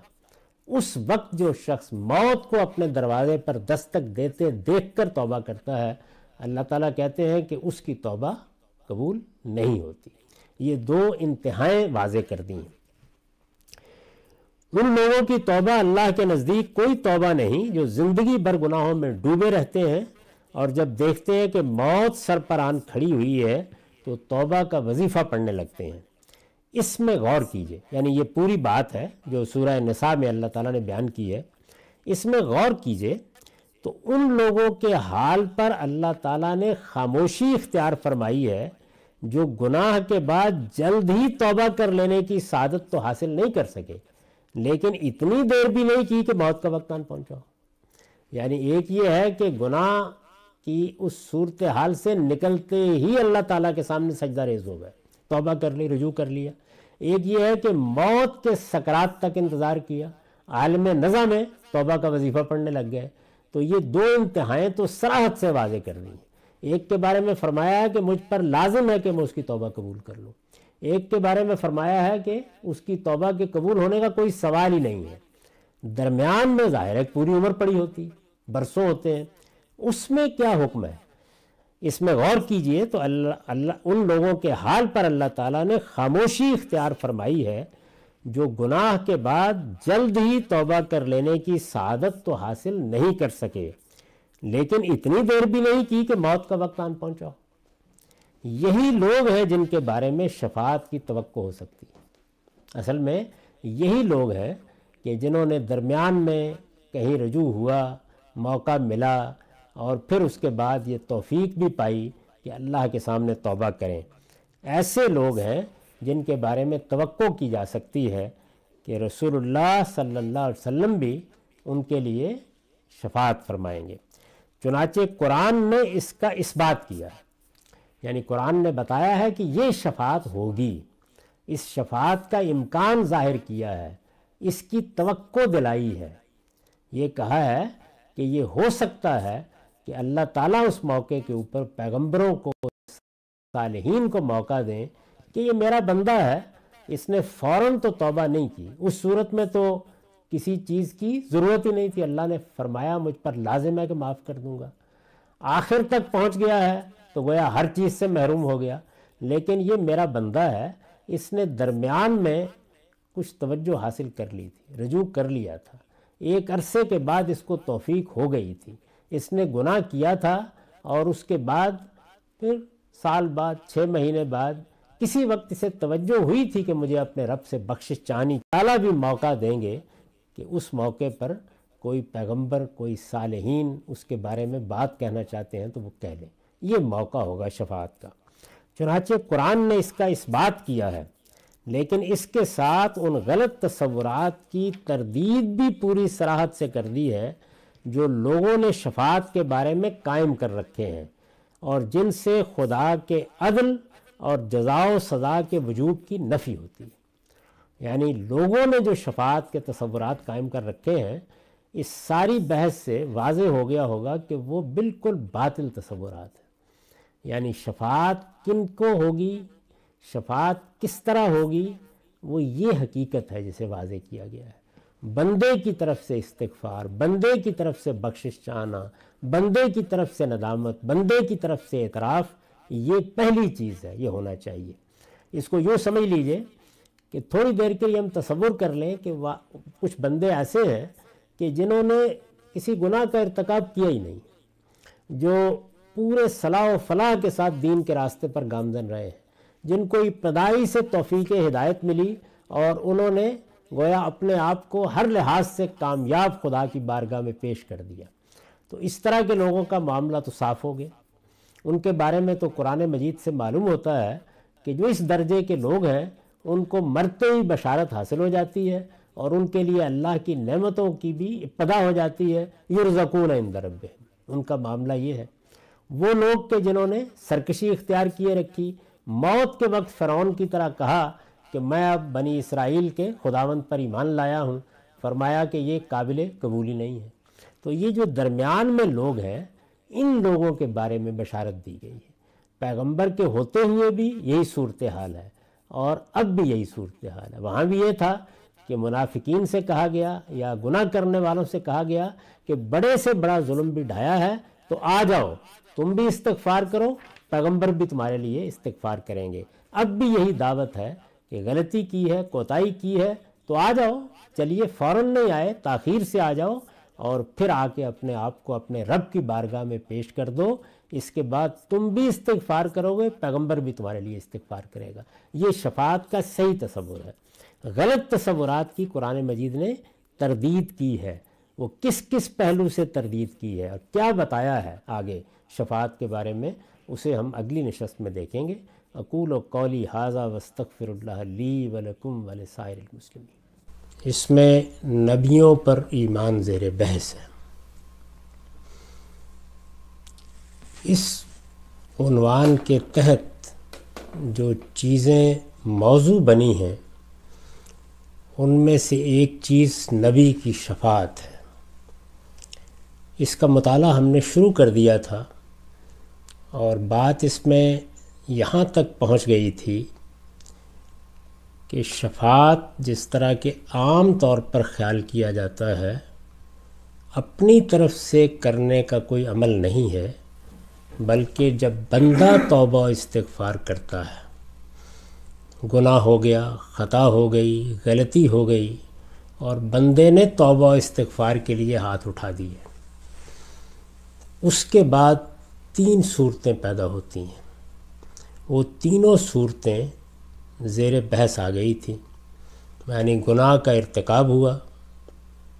اس وقت جو شخص موت کو اپنے دروازے پر دستک دیتے دیکھ کر توبہ کرتا ہے، اللہ تعالیٰ کہتے ہیں کہ اس کی توبہ قبول نہیں ہوتی۔ یہ دو انتہائیں واضح کر دی ہیں۔ ان لوگوں کی توبہ اللہ کے نزدیک کوئی توبہ نہیں جو زندگی بھر گناہوں میں ڈوبے رہتے ہیں، اور جب دیکھتے ہیں کہ موت سر پر آن کھڑی ہوئی ہے تو توبہ کا وظیفہ پڑھنے لگتے ہیں۔ اس میں غور کیجئے، یعنی یہ پوری بات ہے جو سورہ نساء میں اللہ تعالیٰ نے بیان کی ہے، اس میں غور کیجئے تو ان لوگوں کے حال پر اللہ تعالیٰ نے خاموشی اختیار فرمائی ہے جو گناہ کے بعد جلد ہی توبہ کر لینے کی سعادت تو حاصل نہیں کر سکے، لیکن اتنی دیر بھی نہیں کی کہ موت کا وقت آن پہنچا۔ یعنی ایک یہ ہے کہ گناہ کی اس صورتحال سے نکلتے ہی اللہ تعالیٰ کے سامنے سجدہ ریز ہو گئے، توبہ کر لی، رجوع کر لیا۔ ایک یہ ہے کہ موت کے سکرات تک انتظار کیا، عالم نزع میں توبہ کا وظیفہ پڑھنے لگ گئے۔ تو یہ دو انتہائیں تو صراحت سے واضح کر دی ہیں۔ ایک کے بارے میں فرمایا ہے کہ مجھ پر لازم ہے کہ میں اس کی توبہ قبول کر لوں، ایک کے بارے میں فرمایا ہے کہ اس کی توبہ کے قبول ہونے کا کوئی سوال ہی نہیں ہے۔ درمیان میں ظاہر ہے پوری عمر پڑی ہوتی، برسوں ہوتے ہیں، اس میں کیا حکم ہے؟ اس میں غور کیجئے تو ان لوگوں کے حال پر اللہ تعالیٰ نے خاموشی اختیار فرمائی ہے جو گناہ کے بعد جلد ہی توبہ کر لینے کی سعادت تو حاصل نہیں کر سکے، لیکن اتنی دیر بھی نہیں کی کہ موت کا وقت آن پہنچا۔ یہی لوگ ہیں جن کے بارے میں شفاعت کی توقع ہو سکتی ہے۔ اصل میں یہی لوگ ہیں کہ جنہوں نے درمیان میں کہیں رجوع ہوا، موقع ملا، اور پھر اس کے بعد یہ توفیق بھی پائی کہ اللہ کے سامنے توبہ کریں۔ ایسے لوگ ہیں جن کے بارے میں توقع کی جا سکتی ہے کہ رسول اللہ صلی اللہ علیہ وسلم بھی ان کے لیے شفاعت فرمائیں گے۔ چنانچہ قرآن نے اس کا اثبات کیا ہے، یعنی قرآن نے بتایا ہے کہ یہ شفاعت ہوگی، اس شفاعت کا امکان ظاہر کیا ہے، اس کی توقع دلائی ہے۔ یہ کہا ہے کہ یہ ہو سکتا ہے کہ اللہ تعالیٰ اس موقع کے اوپر پیغمبروں کو، صالحین کو موقع دیں کہ یہ میرا بندہ ہے، اس نے فوراً تو توبہ نہیں کی، اس صورت میں تو کسی چیز کی ضرورت ہی نہیں تھی، اللہ نے فرمایا مجھ پر لازم ہے کہ معاف کر دوں گا۔ آخر تک پہنچ گیا ہے تو گویا ہر چیز سے محروم ہو گیا، لیکن یہ میرا بندہ ہے، اس نے درمیان میں کچھ توجہ حاصل کر لی تھی، رجوع کر لیا تھا، ایک عرصے کے بعد اس کو توفیق ہو گئی تھی، اس نے گناہ کیا تھا، اور اس کے بعد پھر سال بعد، 6 مہینے بعد کسی وقت اسے توجہ ہوئی تھی کہ مجھے اپنے رب سے بخشش چاہنی، تعالیٰ بھی موقع دیں گے کہ اس موقع پر کوئی پیغمبر، کوئی صالحین اس کے بارے میں بات کہنا چاہتے ہیں تو وہ کہہ لیں، یہ موقع ہوگا شفاعت کا۔ چنانچہ قرآن نے اس کا اثبات کیا ہے، لیکن اس کے ساتھ ان غلط تصورات کی تردید بھی پوری صراحت سے کر دی ہے جو لوگوں نے شفاعت کے بارے میں قائم کر رکھے ہیں، اور جن سے خدا کے عدل اور جزا و سزا کے وجوب کی نفی ہوتی ہے۔ یعنی لوگوں نے جو شفاعت کے تصورات قائم کر رکھے ہیں، اس ساری بحث سے واضح ہو گیا ہوگا کہ وہ بالکل باطل تصورات ہیں۔ یعنی شفاعت کن کو ہوگی، شفاعت کس طرح ہوگی، وہ یہ حقیقت ہے جسے واضح کیا گیا ہے۔ بندے کی طرف سے استغفار، بندے کی طرف سے بخشش چاہنا، بندے کی طرف سے ندامت، بندے کی طرف سے اعتراف، یہ پہلی چیز ہے، یہ ہونا چاہیے۔ اس کو یوں سمجھ لیجئے کہ تھوڑی دیر کے لیے ہم تصور کر لیں کہ کچھ بندے ایسے ہیں کہ جنہوں نے کسی گناہ کا ارتکاب کیا ہی نہیں، جو پورے صلاح و فلاح کے ساتھ دین کے راستے پر گامزن رہے ہیں، جن کو ابتدائی سے توفیق ہدایت ملی، اور انہوں نے گویا اپنے آپ کو ہر لحاظ سے کامیاب خدا کی بارگاہ میں پیش کر دیا۔ تو اس طرح کے لوگوں کا معاملہ تو صاف ہو گیا، ان کے بارے میں تو قرآن مجید سے معلوم ہوتا ہے کہ جو اس درجے کے لوگ ہیں ان کو مرتے ہی بشارت حاصل ہو جاتی ہے اور ان کے لیے اللہ کی نعمتوں کی بھی ابتدا ہو جاتی ہے. یرزقون عند ربہم، ان کا معاملہ یہ ہے. وہ لوگ کہ جنہوں نے سرکشی اختیار کیے رکھی، موت کے وقت فرعون کی طرح کہا کہ میں اب بنی اسرائیل کے خداوند پر ایمان لایا ہوں، فرمایا کہ یہ قابل قبولی نہیں ہے. تو یہ جو درمیان میں لوگ ہیں ان لوگوں کے بارے میں بشارت دی گئی ہے. پیغمبر کے ہوتے ہوئے بھی یہی صورتحال ہے اور اب بھی یہی صورتحال ہے. وہاں بھی یہ تھا کہ منافقین سے کہا گیا یا گناہ کرنے والوں سے کہا گیا کہ بڑے سے بڑا ظلم بھی ڈھایا ہے تو آ جاؤ تم بھی استغفار کرو، پیغمبر بھی تمہارے لیے استغفار کریں گے. اب بھی یہی دعوت ہے کہ غلطی کی ہے، کوتاہی کی ہے تو آ جاؤ، چلیے فوراً نہیں آئے، تاخیر سے آ جاؤ اور پھر آ کے اپنے آپ کو اپنے رب کی بارگاہ میں پیش کر دو. اس کے بعد تم بھی استغفار کرو گے، پیغمبر بھی تمہارے لیے استغفار کرے گا. یہ شفاعت کا صحیح تصور ہے. غلط تصورات کی قرآن مجید نے تردید کی ہے. وہ کس کس پہلو سے تردید کی ہے اور کیا بتایا ہے آگے شفاعت کے بارے میں، اسے ہم اگلی نشست میں دیکھیں گے. اقول قولی ھذا واستغفر اللہ لی ولکم ولسائر المسلمین. اس میں نبیوں پر ایمان زیر بحث ہے. اس عنوان کے تحت جو چیزیں موضوع بنی ہیں ان میں سے ایک چیز نبی کی شفاعت ہے. اس کا مطالعہ ہم نے شروع کر دیا تھا اور بات اس میں یہاں تک پہنچ گئی تھی کہ شفاعت جس طرح کے عام طور پر خیال کیا جاتا ہے اپنی طرف سے کرنے کا کوئی عمل نہیں ہے، بلکہ جب بندہ توبہ و استغفار کرتا ہے، گناہ ہو گیا، خطا ہو گئی، غلطی ہو گئی اور بندے نے توبہ و استغفار کے لیے ہاتھ اٹھا دیے، اس کے بعد 3 صورتیں پیدا ہوتی ہیں. وہ تینوں صورتیں زیر بحث آ گئی تھیں. یعنی گناہ کا ارتکاب ہوا،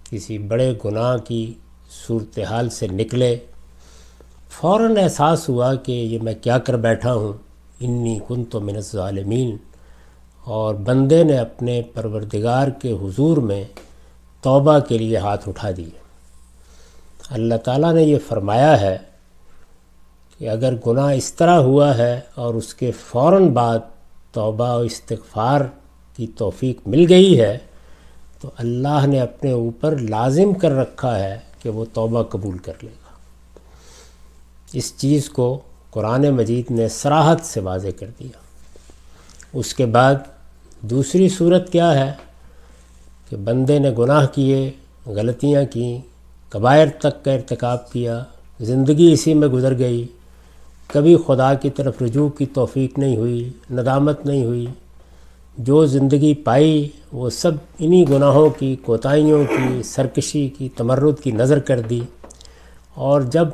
کسی بڑے گناہ کی صورتحال سے نکلے، فوراً احساس ہوا کہ یہ میں کیا کر بیٹھا ہوں، انی کنت من الظالمین، اور بندے نے اپنے پروردگار کے حضور میں توبہ کے لیے ہاتھ اٹھا دیے. اللہ تعالیٰ نے یہ فرمایا ہے کہ اگر گناہ اس طرح ہوا ہے اور اس کے فوراً بعد توبہ و استغفار کی توفیق مل گئی ہے تو اللہ نے اپنے اوپر لازم کر رکھا ہے کہ وہ توبہ قبول کر لے گا. اس چیز کو قرآن مجید نے صراحت سے واضح کر دیا. اس کے بعد دوسری صورت کیا ہے کہ بندے نے گناہ کیے، غلطیاں کیں، کبائر تک کا ارتکاب کیا، زندگی اسی میں گزر گئی، کبھی خدا کی طرف رجوع کی توفیق نہیں ہوئی، ندامت نہیں ہوئی، جو زندگی پائی وہ سب انہی گناہوں کی، کوتاہیوں کی، سرکشی کی، تمرد کی نظر کر دی. اور جب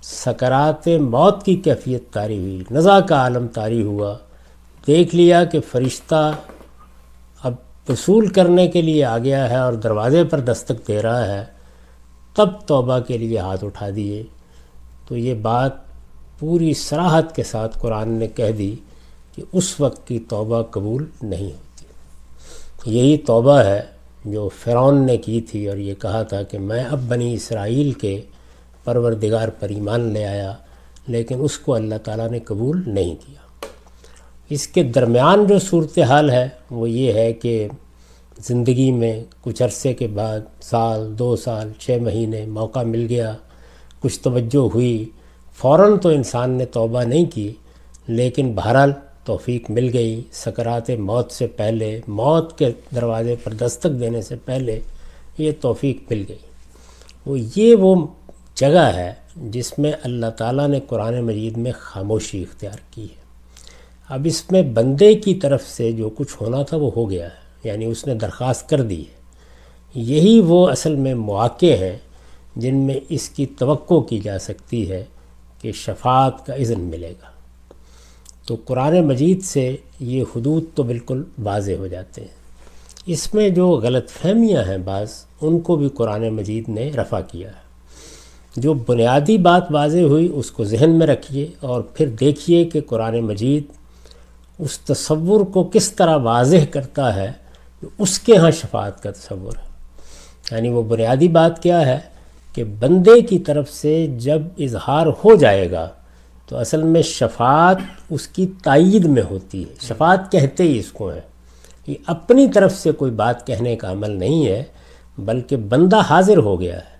سکرات موت کی کیفیت طاری ہوئی، نزا کا عالم طاری ہوا، دیکھ لیا کہ فرشتہ اب وصول کرنے کے لیے آ گیا ہے اور دروازے پر دستک دے رہا ہے، تب توبہ کے لیے ہاتھ اٹھا دیے. تو یہ بات پوری صراحت کے ساتھ قرآن نے کہہ دی کہ اس وقت کی توبہ قبول نہیں ہوتی. یہی توبہ ہے جو فرعون نے کی تھی اور یہ کہا تھا کہ میں اب بنی اسرائیل کے پروردگار پر ایمان لے آیا، لیکن اس کو اللہ تعالیٰ نے قبول نہیں کیا. اس کے درمیان جو صورتحال ہے وہ یہ ہے کہ زندگی میں کچھ عرصے کے بعد، سال، 2 سال، 6 مہینے موقع مل گیا، کچھ توجہ ہوئی، فوراً تو انسان نے توبہ نہیں کی، لیکن بہرحال توفیق مل گئی. سکرات موت سے پہلے، موت کے دروازے پر دستک دینے سے پہلے یہ توفیق مل گئی. وہ جگہ ہے جس میں اللہ تعالیٰ نے قرآن مجید میں خاموشی اختیار کی ہے. اب اس میں بندے کی طرف سے جو کچھ ہونا تھا وہ ہو گیا ہے، یعنی اس نے درخواست کر دی ہے. یہی وہ اصل میں مواقع ہیں جن میں اس کی توقع کی جا سکتی ہے کہ شفاعت کا اذن ملے گا. تو قرآن مجید سے یہ حدود تو بالکل واضح ہو جاتے ہیں. اس میں جو غلط فہمیاں ہیں بعض، ان کو بھی قرآن مجید نے رفع کیا ہے. جو بنیادی بات واضح ہوئی اس کو ذہن میں رکھیے اور پھر دیکھیے کہ قرآن مجید اس تصور کو کس طرح واضح کرتا ہے کہ اس کے ہاں شفاعت کا تصور ہے۔ یعنی وہ بنیادی بات کیا ہے کہ بندے کی طرف سے جب اظہار ہو جائے گا تو اصل میں شفاعت اس کی تائید میں ہوتی ہے۔ شفاعت کہتے ہی اس کو ہے، یہ اپنی طرف سے کوئی بات کہنے کا عمل نہیں ہے، بلکہ بندہ حاضر ہو گیا ہے،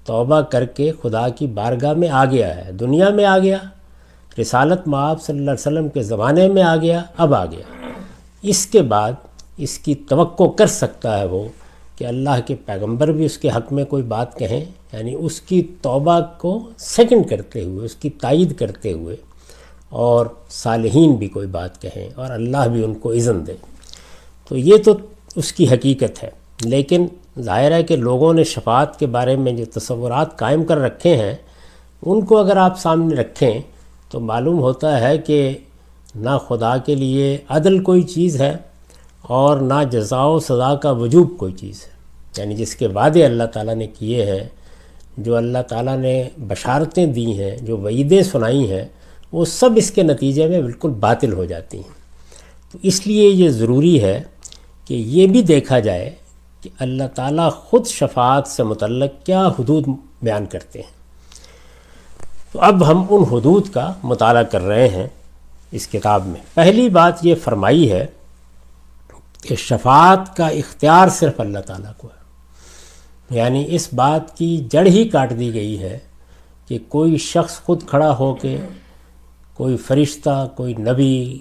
توبہ کر کے خدا کی بارگاہ میں آ گیا ہے، دنیا میں آ گیا، رسالت مآب صلی اللہ علیہ وسلم کے زمانے میں آ گیا، اب آ گیا۔ اس کے بعد اس کی توقع کر سکتا ہے وہ کہ اللہ کے پیغمبر بھی اس کے حق میں کوئی بات کہیں، یعنی اس کی توبہ کو سیکنڈ کرتے ہوئے، اس کی تائید کرتے ہوئے، اور صالحین بھی کوئی بات کہیں اور اللہ بھی ان کو اذن دے۔ تو یہ تو اس کی حقیقت ہے، لیکن ظاہر ہے کہ لوگوں نے شفاعت کے بارے میں جو تصورات قائم کر رکھے ہیں ان کو اگر آپ سامنے رکھیں تو معلوم ہوتا ہے کہ نہ خدا کے لیے عدل کوئی چیز ہے اور نہ جزا و سزا کا وجوب کوئی چیز ہے۔ یعنی جس کے وعدے اللہ تعالیٰ نے کیے ہیں، جو اللہ تعالیٰ نے بشارتیں دی ہیں، جو وعیدیں سنائی ہیں، وہ سب اس کے نتیجے میں بالکل باطل ہو جاتی ہیں۔ تو اس لیے یہ ضروری ہے کہ یہ بھی دیکھا جائے کہ اللہ تعالیٰ خود شفاعت سے متعلق کیا حدود بیان کرتے ہیں۔ تو اب ہم ان حدود کا مطالعہ کر رہے ہیں اس کتاب میں۔ پہلی بات یہ فرمائی ہے کہ شفاعت کا اختیار صرف اللہ تعالیٰ کو ہے، یعنی اس بات کی جڑ ہی کاٹ دی گئی ہے کہ کوئی شخص خود کھڑا ہو کے، کوئی فرشتہ، کوئی نبی،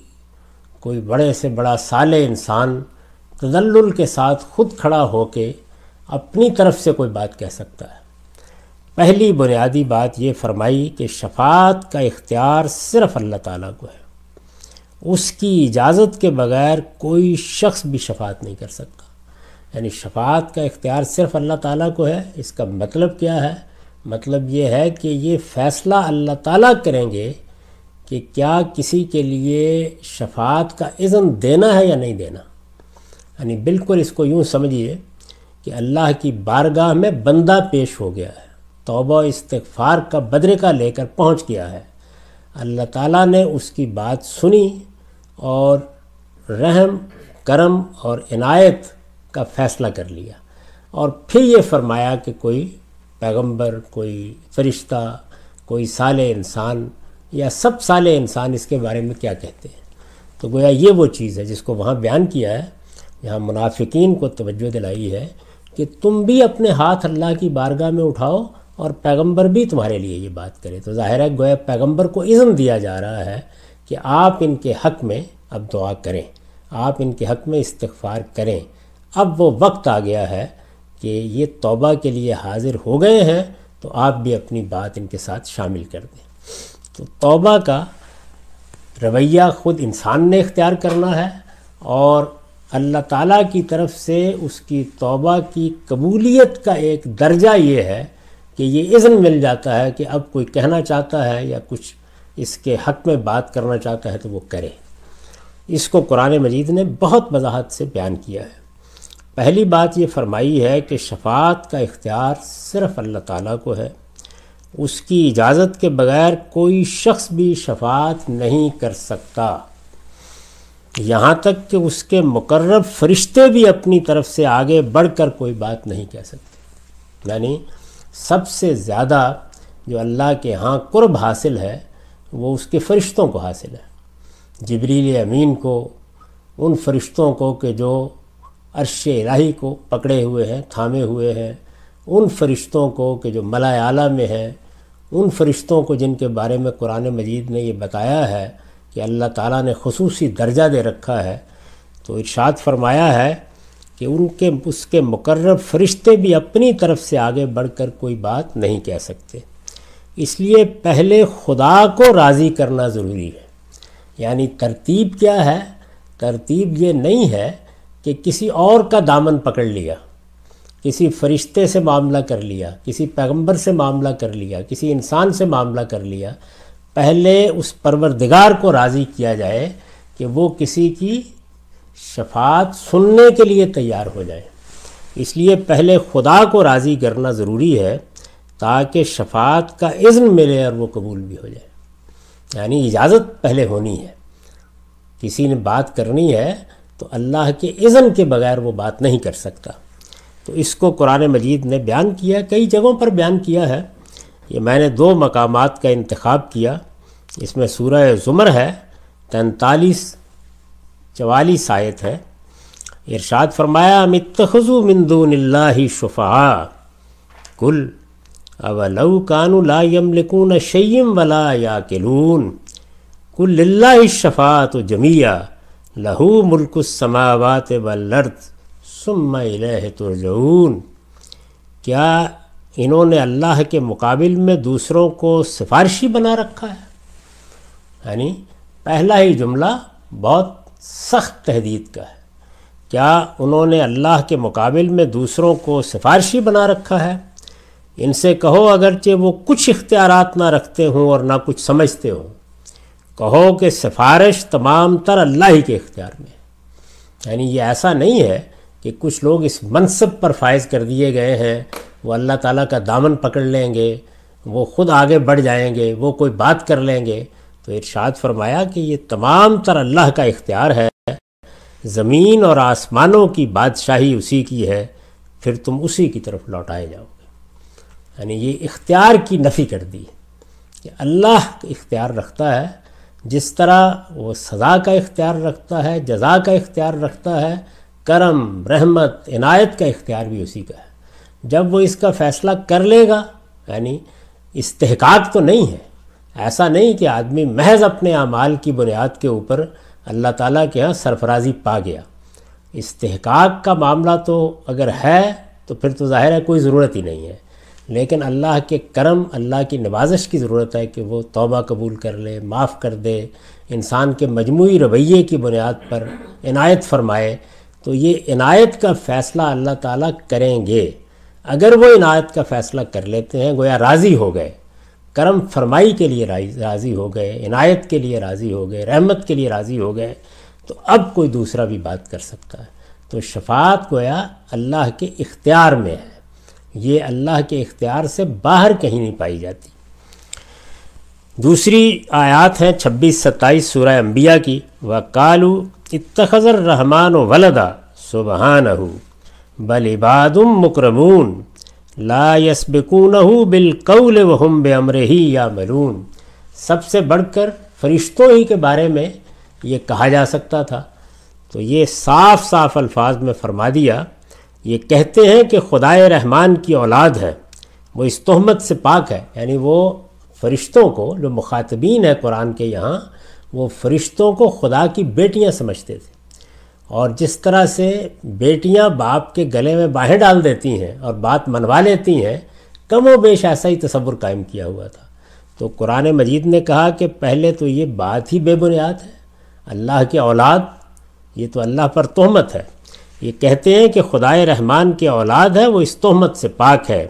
کوئی بڑے سے بڑا صالح انسان تذلل کے ساتھ خود کھڑا ہو کے اپنی طرف سے کوئی بات کہہ سکتا ہے۔ پہلی بنیادی بات یہ فرمائی کہ شفاعت کا اختیار صرف اللہ تعالیٰ کو ہے، اس کی اجازت کے بغیر کوئی شخص بھی شفاعت نہیں کر سکتا۔ یعنی شفاعت کا اختیار صرف اللہ تعالیٰ کو ہے۔ اس کا مطلب کیا ہے؟ مطلب یہ ہے کہ یہ فیصلہ اللہ تعالیٰ کریں گے کہ کیا کسی کے لیے شفاعت کا اذن دینا ہے یا نہیں دینا۔ یعنی بالکل اس کو یوں سمجھیے کہ اللہ کی بارگاہ میں بندہ پیش ہو گیا ہے، توبہ استغفار کا بدرقہ لے کر پہنچ گیا ہے، اللہ تعالیٰ نے اس کی بات سنی اور رحم، کرم اور عنایت کا فیصلہ کر لیا، اور پھر یہ فرمایا کہ کوئی پیغمبر، کوئی فرشتہ، کوئی صالح انسان یا سب صالح انسان اس کے بارے میں کیا کہتے ہیں۔ تو گویا یہ وہ چیز ہے جس کو وہاں بیان کیا ہے، یہاں منافقین کو توجہ دلائی ہے کہ تم بھی اپنے ہاتھ اللہ کی بارگاہ میں اٹھاؤ اور پیغمبر بھی تمہارے لیے یہ بات کرے۔ تو ظاہر ہے گویا پیغمبر کو اذن دیا جا رہا ہے کہ آپ ان کے حق میں اب دعا کریں، آپ ان کے حق میں استغفار کریں۔ اب وہ وقت آ گیا ہے کہ یہ توبہ کے لیے حاضر ہو گئے ہیں، تو آپ بھی اپنی بات ان کے ساتھ شامل کر دیں۔ تو توبہ کا رویہ خود انسان نے اختیار کرنا ہے، اور اللہ تعالیٰ کی طرف سے اس کی توبہ کی قبولیت کا ایک درجہ یہ ہے کہ یہ اذن مل جاتا ہے کہ اب کوئی کہنا چاہتا ہے یا کچھ اس کے حق میں بات کرنا چاہتا ہے تو وہ کرے۔ اس کو قرآن مجید نے بہت وضاحت سے بیان کیا ہے۔ پہلی بات یہ فرمائی ہے کہ شفاعت کا اختیار صرف اللہ تعالیٰ کو ہے، اس کی اجازت کے بغیر کوئی شخص بھی شفاعت نہیں کر سکتا، یہاں تک کہ اس کے مقرب فرشتے بھی اپنی طرف سے آگے بڑھ کر کوئی بات نہیں کہہ سکتے۔ یعنی سب سے زیادہ جو اللہ کے ہاں قرب حاصل ہے وہ اس کے فرشتوں کو حاصل ہے، جبریل امین کو، ان فرشتوں کو کہ جو عرش الہی کو پکڑے ہوئے ہیں، تھامے ہوئے ہیں، ان فرشتوں کو کہ جو ملائے اعلیٰ میں ہیں، ان فرشتوں کو جن کے بارے میں قرآن مجید نے یہ بتایا ہے کہ اللہ تعالیٰ نے خصوصی درجہ دے رکھا ہے۔ تو ارشاد فرمایا ہے کہ اس کے مقرب فرشتے بھی اپنی طرف سے آگے بڑھ کر کوئی بات نہیں کہہ سکتے۔ اس لیے پہلے خدا کو راضی کرنا ضروری ہے۔ یعنی ترتیب کیا ہے؟ ترتیب یہ نہیں ہے کہ کسی اور کا دامن پکڑ لیا، کسی فرشتے سے معاملہ کر لیا، کسی پیغمبر سے معاملہ کر لیا، کسی انسان سے معاملہ کر لیا۔ پہلے اس پروردگار کو راضی کیا جائے کہ وہ کسی کی شفاعت سننے کے لیے تیار ہو جائے۔ اس لیے پہلے خدا کو راضی کرنا ضروری ہے تاکہ شفاعت کا اذن ملے اور وہ قبول بھی ہو جائے۔ یعنی اجازت پہلے ہونی ہے کسی نے بات کرنی ہے تو اللہ کے اذن کے بغیر وہ بات نہیں کر سکتا۔ تو اس کو قرآن مجید نے بیان کیا، کئی جگہوں پر بیان کیا ہے۔ یہ میں نے 2 مقامات کا انتخاب کیا۔ اس میں سورہ زمر ہے 43-44 آیت ہے۔ ارشاد فرمایا ام اتخذوا من دون اللہ شفعاء قل اولو کانوا لا یملکون شیئا ولا یعقلون قل للہ الشفاعۃ جمیعا لہ ملک السماوات والارض ثم الیہ ترجعون۔ کیا انہوں نے اللہ کے مقابل میں دوسروں کو سفارشی بنا رکھا ہے؟ یعنی پہلا ہی جملہ بہت سخت تہدید کا ہے۔ کیا انہوں نے اللہ کے مقابل میں دوسروں کو سفارشی بنا رکھا ہے؟ ان سے کہو اگرچہ وہ کچھ اختیارات نہ رکھتے ہوں اور نہ کچھ سمجھتے ہوں، کہو کہ سفارش تمام تر اللہ ہی کے اختیار میں ہے۔ یعنی یہ ایسا نہیں ہے کہ کچھ لوگ اس منصب پر فائز کر دیے گئے ہیں، وہ اللہ تعالیٰ کا دامن پکڑ لیں گے، وہ خود آگے بڑھ جائیں گے، وہ کوئی بات کر لیں گے۔ تو ارشاد فرمایا کہ یہ تمام تر اللہ کا اختیار ہے، زمین اور آسمانوں کی بادشاہی اسی کی ہے، پھر تم اسی کی طرف لوٹائے جاؤ گے۔ یعنی یہ اختیار کی نفی کر دی کہ اللہ اختیار رکھتا ہے، جس طرح وہ سزا کا اختیار رکھتا ہے، جزا کا اختیار رکھتا ہے، کرم، رحمت، عنایت کا اختیار بھی اسی کا ہے۔ جب وہ اس کا فیصلہ کر لے گا، یعنی استحقاق تو نہیں ہے، ایسا نہیں کہ آدمی محض اپنے اعمال کی بنیاد کے اوپر اللہ تعالیٰ کے ہاں سرفرازی پا گیا۔ استحقاق کا معاملہ تو اگر ہے تو پھر تو ظاہر ہے کوئی ضرورت ہی نہیں ہے، لیکن اللہ کے کرم، اللہ کی نوازش کی ضرورت ہے کہ وہ توبہ قبول کر لے، معاف کر دے، انسان کے مجموعی رویے کی بنیاد پر عنایت فرمائے۔ تو یہ عنایت کا فیصلہ اللہ تعالیٰ کریں گے۔ اگر وہ عنایت کا فیصلہ کر لیتے ہیں، گویا راضی ہو گئے، کرم فرمائی کے لیے راضی ہو گئے، عنایت کے لیے راضی ہو گئے، رحمت کے لیے راضی ہو گئے، تو اب کوئی دوسرا بھی بات کر سکتا ہے۔ تو شفاعت گویا اللہ کے اختیار میں ہے، یہ اللہ کے اختیار سے باہر کہیں نہیں پائی جاتی۔ دوسری آیات ہیں 26-27 سورہ انبیاء کی۔ وَقَالُوا اتَّخَذَ الرَّحْمَنُ وَلَدًا سُبْحَانَهُ بَلْ عِبَادٌ مُّكْرَمُونَ لا يسبقونہ بالقول وہم بامرہ یعملون۔ سب سے بڑھ کر فرشتوں ہی کے بارے میں یہ کہا جا سکتا تھا، تو یہ صاف صاف الفاظ میں فرما دیا۔ یہ کہتے ہیں کہ خدائے رحمان کی اولاد ہے، وہ اس تہمت سے پاک ہے۔ یعنی وہ فرشتوں کو، جو مخاطبین ہیں قرآن کے یہاں، وہ فرشتوں کو خدا کی بیٹیاں سمجھتے تھے، اور جس طرح سے بیٹیاں باپ کے گلے میں باہیں ڈال دیتی ہیں اور بات منوا لیتی ہیں، کم و بیش ایسا ہی تصور قائم کیا ہوا تھا۔ تو قرآن مجید نے کہا کہ پہلے تو یہ بات ہی بے بنیاد ہے، اللہ کے اولاد، یہ تو اللہ پر تہمت ہے۔ یہ کہتے ہیں کہ خدائے رحمان کے اولاد ہے، وہ اس تہمت سے پاک ہے۔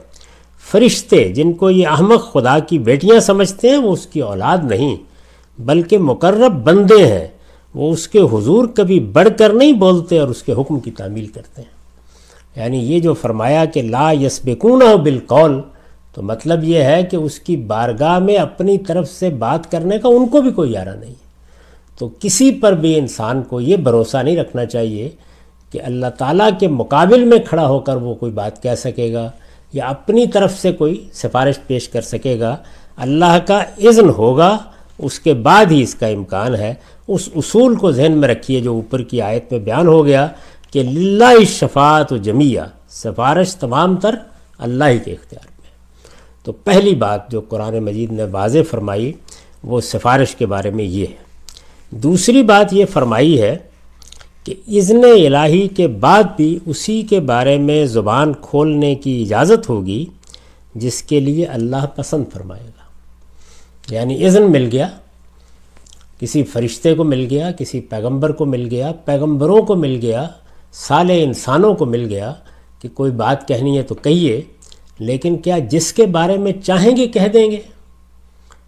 فرشتے جن کو یہ احمق خدا کی بیٹیاں سمجھتے ہیں، وہ اس کی اولاد نہیں بلکہ مقرب بندے ہیں، وہ اس کے حضور کبھی بڑھ کر نہیں بولتے اور اس کے حکم کی تعمیل کرتے ہیں۔ یعنی یہ جو فرمایا کہ لا یسبقونہ بالقول، تو مطلب یہ ہے کہ اس کی بارگاہ میں اپنی طرف سے بات کرنے کا ان کو بھی کوئی یارہ نہیں ہے۔ تو کسی پر بھی انسان کو یہ بھروسہ نہیں رکھنا چاہیے کہ اللہ تعالیٰ کے مقابل میں کھڑا ہو کر وہ کوئی بات کہہ سکے گا یا اپنی طرف سے کوئی سفارش پیش کر سکے گا۔ اللہ کا اذن ہوگا، اس کے بعد ہی اس کا امکان ہے۔ اس اصول کو ذہن میں رکھیے جو اوپر کی آیت میں بیان ہو گیا کہ للہ الشفاعۃ جمیعا، سفارش تمام تر اللہ ہی کے اختیار میں۔ تو پہلی بات جو قرآن مجید نے واضح فرمائی وہ سفارش کے بارے میں یہ ہے۔ دوسری بات یہ فرمائی ہے کہ اذن الہی کے بعد بھی اسی کے بارے میں زبان کھولنے کی اجازت ہوگی جس کے لیے اللہ پسند فرمائے گا۔ یعنی اذن مل گیا، کسی فرشتے کو مل گیا، کسی پیغمبر کو مل گیا، پیغمبروں کو مل گیا، صالح انسانوں کو مل گیا کہ کوئی بات کہنی ہے تو کہیے، لیکن کیا جس کے بارے میں چاہیں گے کہہ دیں گے؟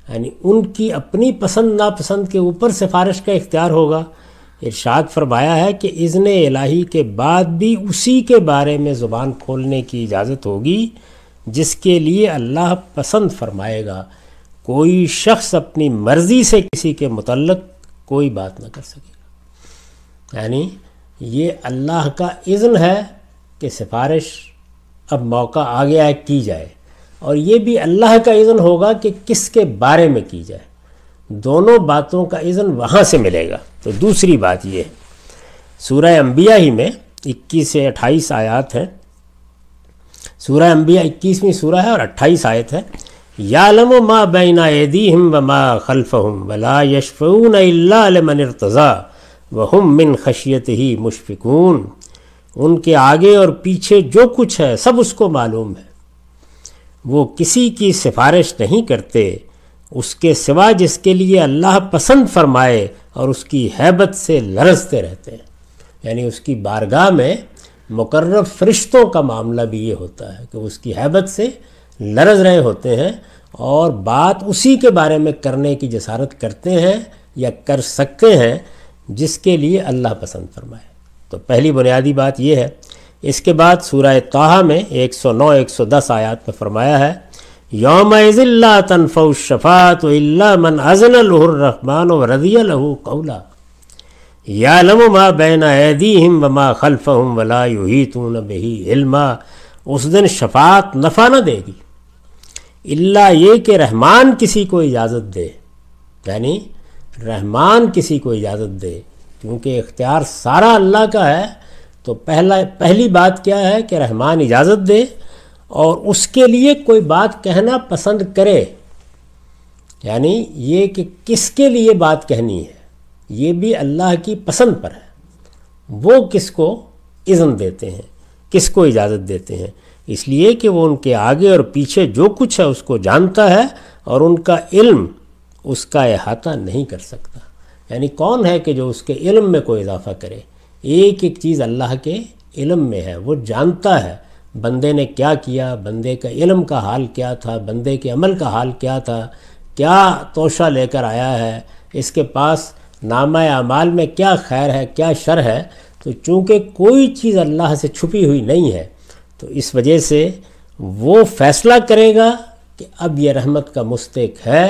یعنی ان کی اپنی پسند ناپسند کے اوپر سفارش کا اختیار ہوگا۔ ارشاد فرمایا ہے کہ اذن الہی کے بعد بھی اسی کے بارے میں زبان کھولنے کی اجازت ہوگی جس کے لیے اللہ پسند فرمائے گا۔ کوئی شخص اپنی مرضی سے کسی کے متعلق کوئی بات نہ کر سکے گا۔ یعنی یہ اللہ کا اذن ہے کہ سفارش اب موقع آ گیا ہے کی جائے، اور یہ بھی اللہ کا اذن ہوگا کہ کس کے بارے میں کی جائے، دونوں باتوں کا اذن وہاں سے ملے گا۔ تو دوسری بات یہ ہے، سورہ انبیاء ہی میں 21 سے 28 آیات ہیں، سورہ انبیاء 21ویں سورہ ہے اور 28 آیت ہے۔ یعلم ما بین ایدیہم وما خلفہم ولا یشفعون الا لمن ارتضی وہم من خشیتہ مشفقون، ان کے آگے اور پیچھے جو کچھ ہے سب اس کو معلوم ہے، وہ کسی کی سفارش نہیں کرتے اس کے سوا جس کے لیے اللہ پسند فرمائے، اور اس کی ہیبت سے لرزتے رہتے ہیں۔ یعنی اس کی بارگاہ میں مقرب فرشتوں کا معاملہ بھی یہ ہوتا ہے کہ اس کی ہیبت سے لرز رہے ہوتے ہیں اور بات اسی کے بارے میں کرنے کی جسارت کرتے ہیں یا کر سکتے ہیں جس کے لیے اللہ پسند فرمائے۔ تو پہلی بنیادی بات یہ ہے۔ اس کے بعد سورہ طٰہٰ میں 109 110 آیات میں فرمایا ہے، یومئذ لا تنفع الشفاعۃ الا من اذن له الرحمن ورضی له قولا یعلم ما بین ایدیہم وما خلفہم ولا یحیطون بہ علما۔ اس دن شفاعت نفع نہ دے گی الا یہ کہ رحمان کسی کو اجازت دے، یعنی رحمان کسی کو اجازت دے، کیونکہ اختیار سارا اللہ کا ہے۔ تو پہلی بات کیا ہے کہ رحمان اجازت دے اور اس کے لیے کوئی بات کہنا پسند کرے، یعنی یہ کہ کس کے لیے بات کہنی ہے یہ بھی اللہ کی پسند پر ہے، وہ کس کو اذن دیتے ہیں، کس کو اجازت دیتے ہیں، اس لیے کہ وہ ان کے آگے اور پیچھے جو کچھ ہے اس کو جانتا ہے اور ان کا علم اس کا احاطہ نہیں کر سکتا۔ یعنی کون ہے کہ جو اس کے علم میں کوئی اضافہ کرے؟ ایک ایک چیز اللہ کے علم میں ہے، وہ جانتا ہے بندے نے کیا کیا، بندے کا علم کا حال کیا تھا، بندے کے عمل کا حال کیا تھا، کیا توشہ لے کر آیا ہے، اس کے پاس نامہ اعمال میں کیا خیر ہے کیا شر ہے۔ تو چونکہ کوئی چیز اللہ سے چھپی ہوئی نہیں ہے تو اس وجہ سے وہ فیصلہ کرے گا کہ اب یہ رحمت کا مستحق ہے،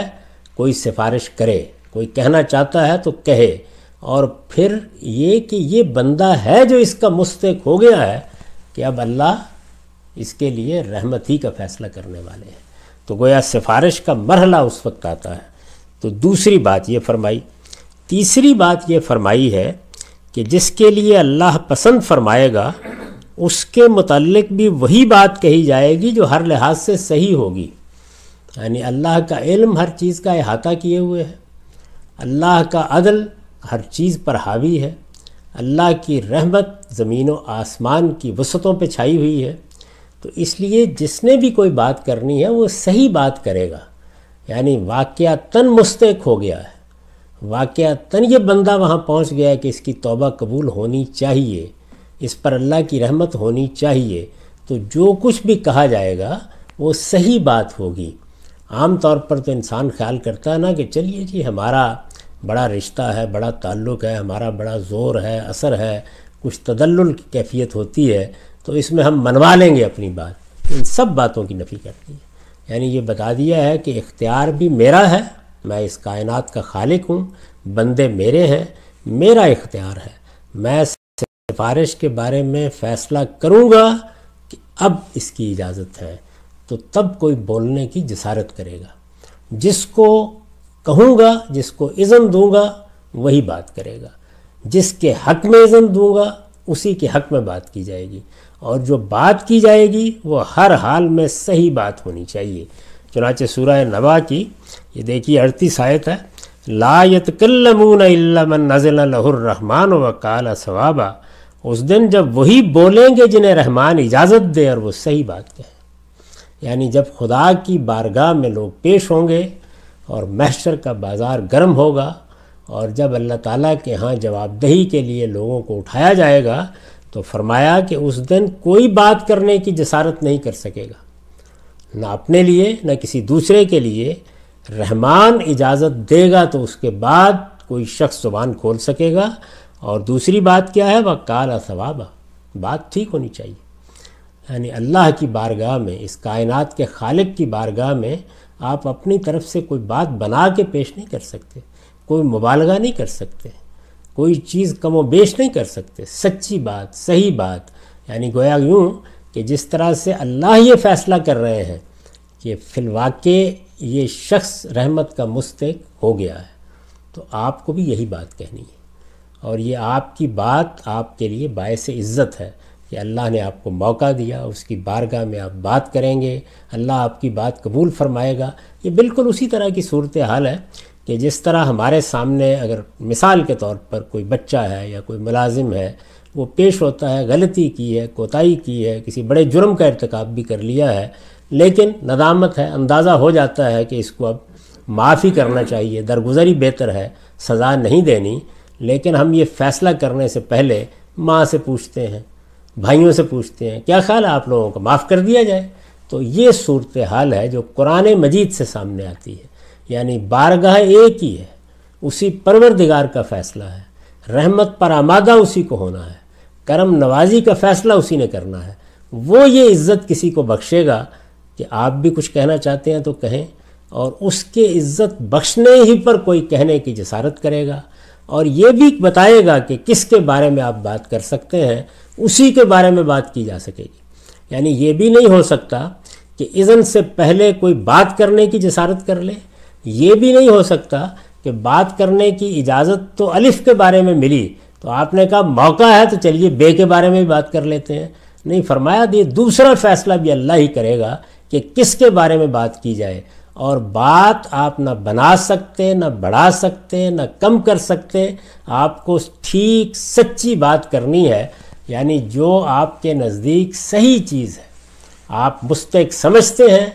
کوئی سفارش کرے، کوئی کہنا چاہتا ہے تو کہے، اور پھر یہ کہ یہ بندہ ہے جو اس کا مستحق ہو گیا ہے کہ اب اللہ اس کے لیے رحمت ہی کا فیصلہ کرنے والے ہیں۔ تو گویا سفارش کا مرحلہ اس وقت آتا ہے۔ تو دوسری بات یہ فرمائی۔ تیسری بات یہ فرمائی ہے کہ جس کے لیے اللہ پسند فرمائے گا اس کے متعلق بھی وہی بات کہی جائے گی جو ہر لحاظ سے صحیح ہوگی۔ یعنی اللہ کا علم ہر چیز کا احاطہ کیے ہوئے ہے، اللہ کا عدل ہر چیز پر حاوی ہے، اللہ کی رحمت زمین و آسمان کی وسعتوں پہ چھائی ہوئی ہے۔ تو اس لیے جس نے بھی کوئی بات کرنی ہے وہ صحیح بات کرے گا، یعنی واقعتاً مستحق ہو گیا ہے، واقعتاً یہ بندہ وہاں پہنچ گیا ہے کہ اس کی توبہ قبول ہونی چاہیے، اس پر اللہ کی رحمت ہونی چاہیے، تو جو کچھ بھی کہا جائے گا وہ صحیح بات ہوگی۔ عام طور پر تو انسان خیال کرتا ہے نا کہ چلیے جی ہمارا بڑا رشتہ ہے، بڑا تعلق ہے، ہمارا بڑا زور ہے، اثر ہے، کچھ تدلل کی کیفیت ہوتی ہے تو اس میں ہم منوا لیں گے اپنی بات۔ ان سب باتوں کی نفی کرتی ہے، یعنی یہ بتا دیا ہے کہ اختیار بھی میرا ہے، میں اس کائنات کا خالق ہوں، بندے میرے ہیں، میرا اختیار ہے، میں سفارش کے بارے میں فیصلہ کروں گا کہ اب اس کی اجازت ہے، تو تب کوئی بولنے کی جسارت کرے گا۔ جس کو کہوں گا، جس کو اذن دوں گا وہی بات کرے گا، جس کے حق میں اذن دوں گا اسی کے حق میں بات کی جائے گی، اور جو بات کی جائے گی وہ ہر حال میں صحیح بات ہونی چاہیے۔ چنانچہ سورہ نبا کی یہ دیکھیے 38 آیت ہے، لا یتکلمون الا من اذن له الرحمن وقال صوابا۔ اس دن جب وہی بولیں گے جنہیں رحمان اجازت دے اور وہ صحیح بات کہیں، یعنی جب خدا کی بارگاہ میں لوگ پیش ہوں گے اور محشر کا بازار گرم ہوگا، اور جب اللہ تعالیٰ کے ہاں جواب دہی کے لیے لوگوں کو اٹھایا جائے گا تو فرمایا کہ اس دن کوئی بات کرنے کی جسارت نہیں کر سکے گا، نہ اپنے لیے نہ کسی دوسرے کے لیے۔ رحمان اجازت دے گا تو اس کے بعد کوئی شخص زبان کھول سکے گا، اور دوسری بات کیا ہے، وقال ثوابا، بات ٹھیک ہونی چاہیے۔ یعنی اللہ کی بارگاہ میں، اس کائنات کے خالق کی بارگاہ میں آپ اپنی طرف سے کوئی بات بنا کے پیش نہیں کر سکتے، کوئی مبالغہ نہیں کر سکتے، کوئی چیز کم و بیش نہیں کر سکتے، سچی بات، صحیح بات، یعنی گویا یوں کہ جس طرح سے اللہ یہ فیصلہ کر رہے ہیں کہ فی الواقع یہ شخص رحمت کا مستحق ہو گیا ہے، تو آپ کو بھی یہی بات کہنی ہے، اور یہ آپ کی بات آپ کے لیے باعث عزت ہے کہ اللہ نے آپ کو موقع دیا، اس کی بارگاہ میں آپ بات کریں گے، اللہ آپ کی بات قبول فرمائے گا۔ یہ بالکل اسی طرح کی صورتحال ہے کہ جس طرح ہمارے سامنے اگر مثال کے طور پر کوئی بچہ ہے یا کوئی ملازم ہے، وہ پیش ہوتا ہے، غلطی کی ہے، کوتاہی کی ہے، کسی بڑے جرم کا ارتکاب بھی کر لیا ہے، لیکن ندامت ہے، اندازہ ہو جاتا ہے کہ اس کو اب معافی کرنا چاہیے، درگزری بہتر ہے، سزا نہیں دینی، لیکن ہم یہ فیصلہ کرنے سے پہلے ماں سے پوچھتے ہیں، بھائیوں سے پوچھتے ہیں، کیا خیال ہے آپ لوگوں کو معاف کر دیا جائے؟ تو یہ صورتحال ہے جو قرآن مجید سے سامنے آتی ہے، یعنی بارگاہ ایک ہی ہے، اسی پروردگار کا فیصلہ ہے، رحمت پر آمادہ اسی کو ہونا ہے، کرم نوازی کا فیصلہ اسی نے کرنا ہے، وہ یہ عزت کسی کو بخشے گا کہ آپ بھی کچھ کہنا چاہتے ہیں تو کہیں، اور اس کے عزت بخشنے ہی پر کوئی کہنے کی جسارت کرے گا، اور یہ بھی بتائے گا کہ کس کے بارے میں آپ بات کر سکتے ہیں، اسی کے بارے میں بات کی جا سکے گی۔ یعنی یہ بھی نہیں ہو سکتا کہ اذن سے پہلے کوئی بات کرنے کی جسارت کر لے، یہ بھی نہیں ہو سکتا کہ بات کرنے کی اجازت تو الف کے بارے میں ملی تو آپ نے کہا موقع ہے تو چلیے بے کے بارے میں بھی بات کر لیتے ہیں، نہیں، فرمایا یہ دوسرا فیصلہ بھی اللہ ہی کرے گا کہ کس کے بارے میں بات کی جائے، اور بات آپ نہ بنا سکتے، نہ بڑھا سکتے، نہ کم کر سکتے، آپ کو ٹھیک سچی بات کرنی ہے، یعنی جو آپ کے نزدیک صحیح چیز ہے، آپ مستحق سمجھتے ہیں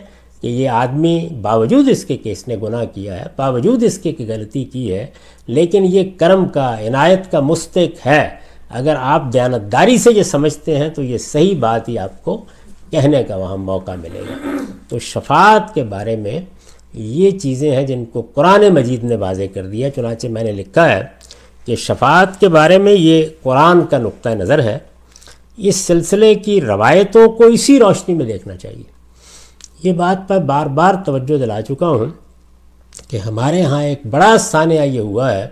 کہ یہ آدمی باوجود اس کے کہ اس نے گناہ کیا ہے، باوجود اس کے کہ غلطی کی ہے، لیکن یہ کرم کا، عنایت کا مستحق ہے، اگر آپ دیانتداری سے یہ سمجھتے ہیں تو یہ صحیح بات ہی آپ کو کہنے کا وہاں موقع ملے گا۔ تو شفاعت کے بارے میں یہ چیزیں ہیں جن کو قرآن مجید نے واضح کر دیا، چنانچہ میں نے لکھا ہے کہ شفاعت کے بارے میں یہ قرآن کا نقطہ نظر ہے، اس سلسلے کی روایتوں کو اسی روشنی میں دیکھنا چاہیے۔ یہ بات پر بار بار توجہ دلا چکا ہوں کہ ہمارے ہاں ایک بڑا سانحہ یہ ہوا ہے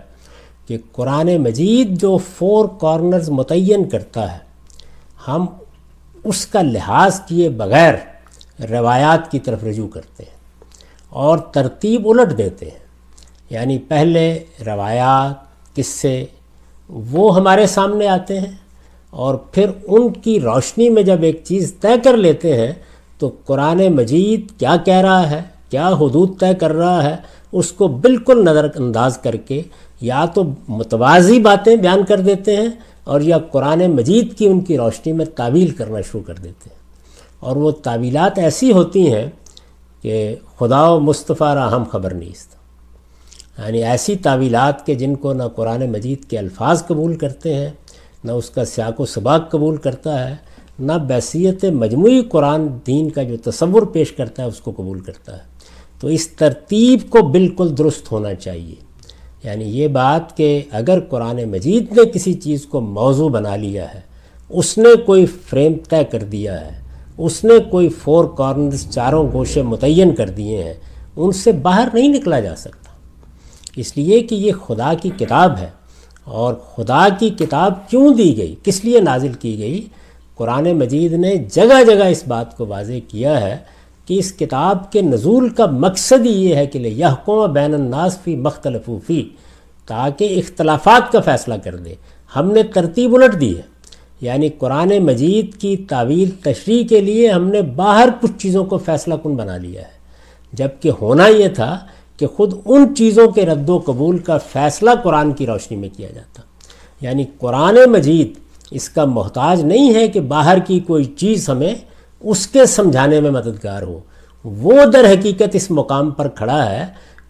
کہ قرآن مجید جو 4 کارنرز متعین کرتا ہے، ہم اس کا لحاظ کیے بغیر روایات کی طرف رجوع کرتے ہیں اور ترتیب الٹ دیتے ہیں، یعنی پہلے روایات، قصے وہ ہمارے سامنے آتے ہیں، اور پھر ان کی روشنی میں جب ایک چیز طے کر لیتے ہیں تو قرآن مجید کیا کہہ رہا ہے، کیا حدود طے کر رہا ہے، اس کو بالکل نظر انداز کر کے یا تو متوازی باتیں بیان کر دیتے ہیں، اور یا قرآن مجید کی ان کی روشنی میں تعویل کرنا شروع کر دیتے ہیں، اور وہ تعویلات ایسی ہوتی ہیں کہ خدا و مصطفیٰ را ہم خبر نیست، یعنی ایسی تعویلات کہ جن کو نہ قرآن مجید کے الفاظ قبول کرتے ہیں، نہ اس کا سیاق و سباق قبول کرتا ہے، نہ بحیثیت مجموعی قرآن دین کا جو تصور پیش کرتا ہے اس کو قبول کرتا ہے۔ تو اس ترتیب کو بالکل درست ہونا چاہیے، یعنی یہ بات کہ اگر قرآن مجید نے کسی چیز کو موضوع بنا لیا ہے، اس نے کوئی فریم طے کر دیا ہے، اس نے کوئی 4 کارنرز، چاروں گوشے متعین کر دیے ہیں، ان سے باہر نہیں نکلا جا سکتا، اس لیے کہ یہ خدا کی کتاب ہے، اور خدا کی کتاب کیوں دی گئی، کس لیے نازل کی گئی؟ قرآن مجید نے جگہ جگہ اس بات کو واضح کیا ہے کہ اس کتاب کے نزول کا مقصد ہی یہ ہے کہ لِیَحْکُمَ بَیْنَ النَّاسِ فِی مَا اخْتَلَفُوا فِیہ، تاکہ اختلافات کا فیصلہ کر دے۔ ہم نے ترتیب الٹ دی ہے، یعنی قرآن مجید کی تعویل تشریح کے لیے ہم نے باہر کچھ چیزوں کو فیصلہ کن بنا لیا ہے، جبکہ ہونا یہ تھا کہ خود ان چیزوں کے رد و قبول کا فیصلہ قرآن کی روشنی میں کیا جاتا۔ یعنی قرآن مجید اس کا محتاج نہیں ہے کہ باہر کی کوئی چیز ہمیں اس کے سمجھانے میں مددگار ہو، وہ در حقیقت اس مقام پر کھڑا ہے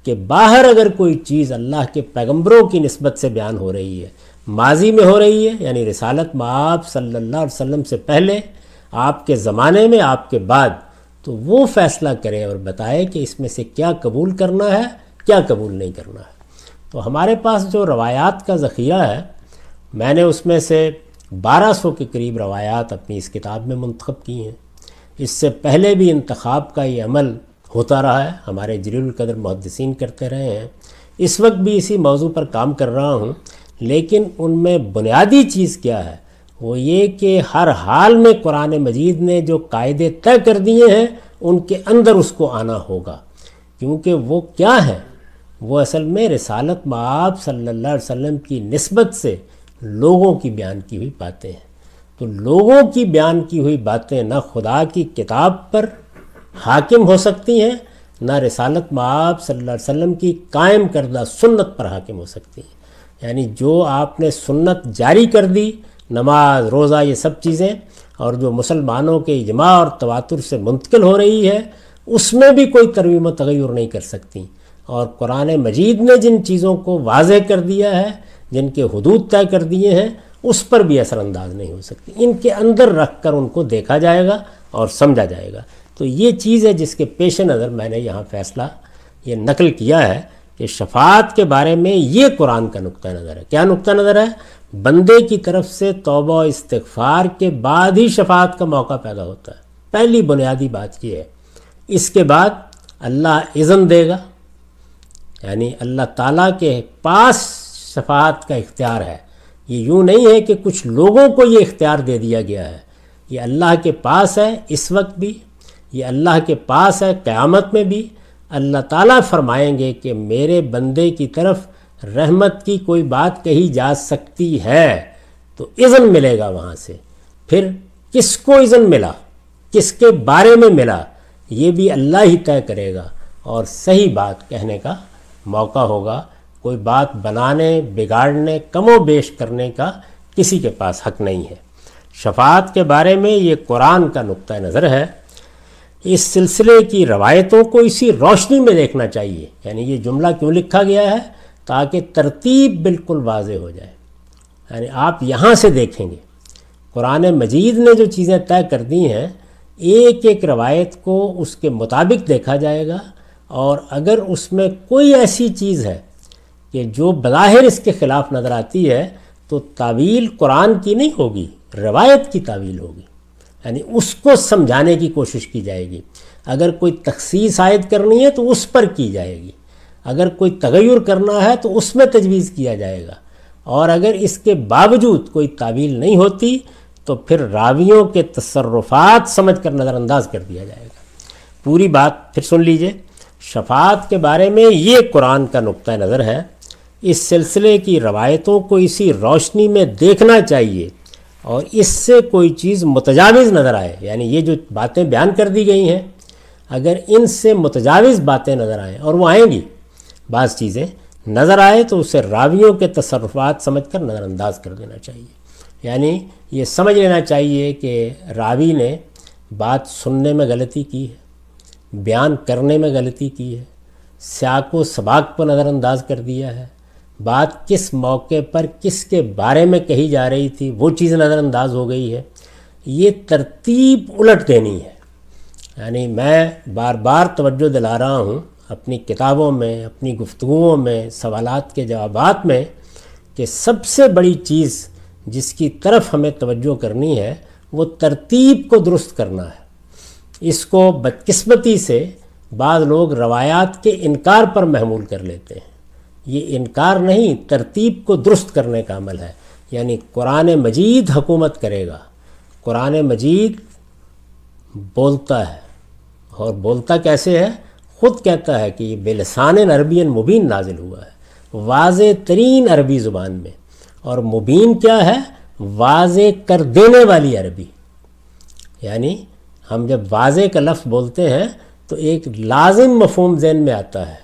کہ باہر اگر کوئی چیز اللہ کے پیغمبروں کی نسبت سے بیان ہو رہی ہے، ماضی میں ہو رہی ہے، یعنی رسالت مآب صلی اللہ علیہ وسلم سے پہلے، آپ کے زمانے میں، آپ کے بعد، تو وہ فیصلہ کرے اور بتائے کہ اس میں سے کیا قبول کرنا ہے، کیا قبول نہیں کرنا ہے۔ تو ہمارے پاس جو روایات کا ذخیرہ ہے، میں نے اس میں سے 1200 کے قریب روایات اپنی اس کتاب میں منتخب کی ہیں۔ اس سے پہلے بھی انتخاب کا یہ عمل ہوتا رہا ہے، ہمارے جلیل القدر محدثین کرتے رہے ہیں، اس وقت بھی اسی موضوع پر کام کر رہا ہوں، لیکن ان میں بنیادی چیز کیا ہے؟ وہ یہ کہ ہر حال میں قرآن مجید نے جو قاعدے طے کر دیے ہیں ان کے اندر اس کو آنا ہوگا، کیونکہ وہ کیا ہے؟ وہ اصل میں رسالت مآب صلی اللہ علیہ وسلم کی نسبت سے لوگوں کی بیان کی ہوئی باتیں ہیں۔ تو لوگوں کی بیان کی ہوئی باتیں نہ خدا کی کتاب پر حاکم ہو سکتی ہیں، نہ رسالت مآب صلی اللہ علیہ وسلم کی قائم کردہ سنت پر حاکم ہو سکتی ہیں۔ یعنی جو آپ نے سنت جاری کر دی، نماز، روزہ، یہ سب چیزیں، اور جو مسلمانوں کے اجماع اور تواتر سے منتقل ہو رہی ہے، اس میں بھی کوئی ترمیم و تغیر نہیں کر سکتی۔ اور قرآن مجید نے جن چیزوں کو واضح کر دیا ہے، جن کے حدود طے کر دیے ہیں، اس پر بھی اثر انداز نہیں ہو سکتی۔ ان کے اندر رکھ کر ان کو دیکھا جائے گا اور سمجھا جائے گا۔ تو یہ چیز ہے جس کے پیش نظر میں نے یہاں فیصلہ یہ نقل کیا ہے کہ شفاعت کے بارے میں یہ قرآن کا نقطہ نظر ہے۔ کیا نقطہ نظر ہے؟ بندے کی طرف سے توبہ و استغفار کے بعد ہی شفاعت کا موقع پیدا ہوتا ہے۔ پہلی بنیادی بات یہ ہے۔ اس کے بعد اللہ اذن دے گا، یعنی اللہ تعالیٰ کے پاس شفاعت کا اختیار ہے۔ یہ یوں نہیں ہے کہ کچھ لوگوں کو یہ اختیار دے دیا گیا ہے، یہ اللہ کے پاس ہے اس وقت بھی، یہ اللہ کے پاس ہے قیامت میں بھی۔ اللہ تعالیٰ فرمائیں گے کہ میرے بندے کی طرف رحمت کی کوئی بات کہی جا سکتی ہے تو اذن ملے گا وہاں سے۔ پھر کس کو اذن ملا، کس کے بارے میں ملا، یہ بھی اللہ ہی طے کرے گا، اور صحیح بات کہنے کا موقع ہوگا۔ کوئی بات بنانے، بگاڑنے، کم و بیش کرنے کا کسی کے پاس حق نہیں ہے۔ شفاعت کے بارے میں یہ قرآن کا نقطہ نظر ہے۔ اس سلسلے کی روایتوں کو اسی روشنی میں دیکھنا چاہیے۔ یعنی یہ جملہ کیوں لکھا گیا ہے؟ تاکہ ترتیب بالکل واضح ہو جائے۔ یعنی آپ یہاں سے دیکھیں گے قرآن مجید نے جو چیزیں طے کر دی ہیں، ایک ایک روایت کو اس کے مطابق دیکھا جائے گا، اور اگر اس میں کوئی ایسی چیز ہے کہ جو بظاہر اس کے خلاف نظر آتی ہے تو تعویل قرآن کی نہیں ہوگی، روایت کی تعویل ہوگی۔ یعنی اس کو سمجھانے کی کوشش کی جائے گی۔ اگر کوئی تخصیص عائد کرنی ہے تو اس پر کی جائے گی، اگر کوئی تغیر کرنا ہے تو اس میں تجویز کیا جائے گا، اور اگر اس کے باوجود کوئی تعویل نہیں ہوتی تو پھر راویوں کے تصرفات سمجھ کر نظر انداز کر دیا جائے گا۔ پوری بات پھر سن لیجئے۔ شفاعت کے بارے میں یہ قرآن کا نقطہ نظر ہے۔ اس سلسلے کی روایتوں کو اسی روشنی میں دیکھنا چاہیے، اور اس سے کوئی چیز متجاوز نظر آئے، یعنی یہ جو باتیں بیان کر دی گئی ہیں، اگر ان سے متجاوز باتیں نظر آئیں، اور وہ آئیں گی، بعض چیزیں نظر آئے تو اسے راویوں کے تصرفات سمجھ کر نظر انداز کر دینا چاہیے۔ یعنی یہ سمجھ لینا چاہیے کہ راوی نے بات سننے میں غلطی کی ہے، بیان کرنے میں غلطی کی ہے، سیاق و سباق کو نظر انداز کر دیا ہے، بات کس موقع پر کس کے بارے میں کہی جا رہی تھی وہ چیز نظر انداز ہو گئی ہے۔ یہ ترتیب الٹ دینی ہے۔ یعنی میں بار بار توجہ دلا رہا ہوں اپنی کتابوں میں، اپنی گفتگوؤں میں، سوالات کے جوابات میں، کہ سب سے بڑی چیز جس کی طرف ہمیں توجہ کرنی ہے وہ ترتیب کو درست کرنا ہے۔ اس کو بدقسمتی سے بعض لوگ روایات کے انکار پر محمول کر لیتے ہیں۔ یہ انکار نہیں، ترتیب کو درست کرنے کا عمل ہے۔ یعنی قرآن مجید حکومت کرے گا۔ قرآن مجید بولتا ہے، اور بولتا کیسے ہے؟ خود کہتا ہے کہ یہ بلسان عربی مبین نازل ہوا ہے، واضح ترین عربی زبان میں۔ اور مبین کیا ہے؟ واضح کر دینے والی عربی۔ یعنی ہم جب واضح کا لفظ بولتے ہیں تو ایک لازم مفہوم ذہن میں آتا ہے،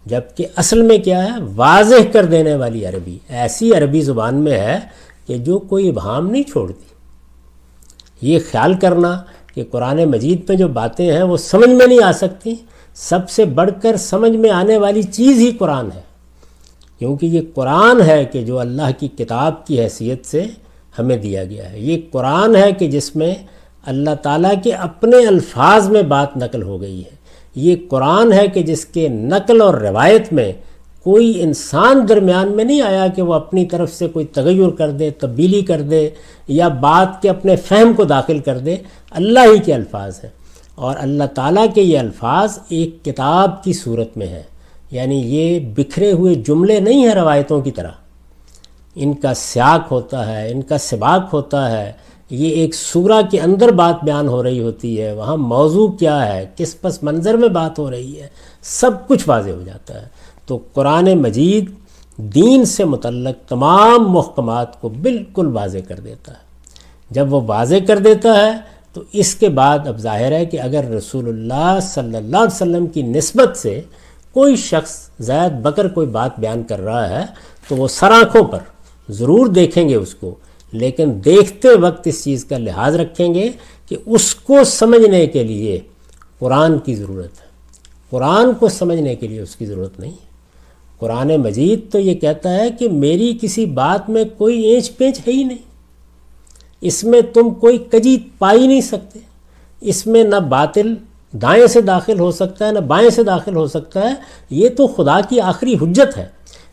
جبکہ اصل میں کیا ہے؟ واضح کر دینے والی عربی۔ ایسی عربی زبان میں ہے کہ جو کوئی ابہام نہیں چھوڑتی۔ یہ خیال کرنا کہ قرآن مجید پہ جو باتیں ہیں وہ سمجھ میں نہیں آ سکتی، سب سے بڑھ کر سمجھ میں آنے والی چیز ہی قرآن ہے، کیونکہ یہ قرآن ہے کہ جو اللہ کی کتاب کی حیثیت سے ہمیں دیا گیا ہے۔ یہ قرآن ہے کہ جس میں اللہ تعالیٰ کے اپنے الفاظ میں بات نقل ہو گئی ہے۔ یہ قرآن ہے کہ جس کے نقل اور روایت میں کوئی انسان درمیان میں نہیں آیا کہ وہ اپنی طرف سے کوئی تغیر کر دے، تبدیلی کر دے، یا بات کے اپنے فہم کو داخل کر دے۔ اللہ ہی کے الفاظ ہیں، اور اللہ تعالیٰ کے یہ الفاظ ایک کتاب کی صورت میں ہیں۔ یعنی یہ بکھرے ہوئے جملے نہیں ہیں روایتوں کی طرح، ان کا سیاق ہوتا ہے، ان کا سباق ہوتا ہے، یہ ایک سورہ کے اندر بات بیان ہو رہی ہوتی ہے، وہاں موضوع کیا ہے، کس پس منظر میں بات ہو رہی ہے، سب کچھ واضح ہو جاتا ہے۔ تو قرآن مجید دین سے متعلق تمام محکمات کو بالکل واضح کر دیتا ہے۔ جب وہ واضح کر دیتا ہے تو اس کے بعد اب ظاہر ہے کہ اگر رسول اللہ صلی اللہ علیہ وسلم کی نسبت سے کوئی شخص زید بکر کوئی بات بیان کر رہا ہے تو وہ سرآنکھوں پر ضرور دیکھیں گے اس کو، لیکن دیکھتے وقت اس چیز کا لحاظ رکھیں گے کہ اس کو سمجھنے کے لیے قرآن کی ضرورت ہے، قرآن کو سمجھنے کے لیے اس کی ضرورت نہیں ہے۔ قرآن مجید تو یہ کہتا ہے کہ میری کسی بات میں کوئی اینچ پینچ ہے ہی نہیں، اس میں تم کوئی کجی پا ہی نہیں سکتے، اس میں نہ باطل دائیں سے داخل ہو سکتا ہے نہ بائیں سے داخل ہو سکتا ہے، یہ تو خدا کی آخری حجت ہے۔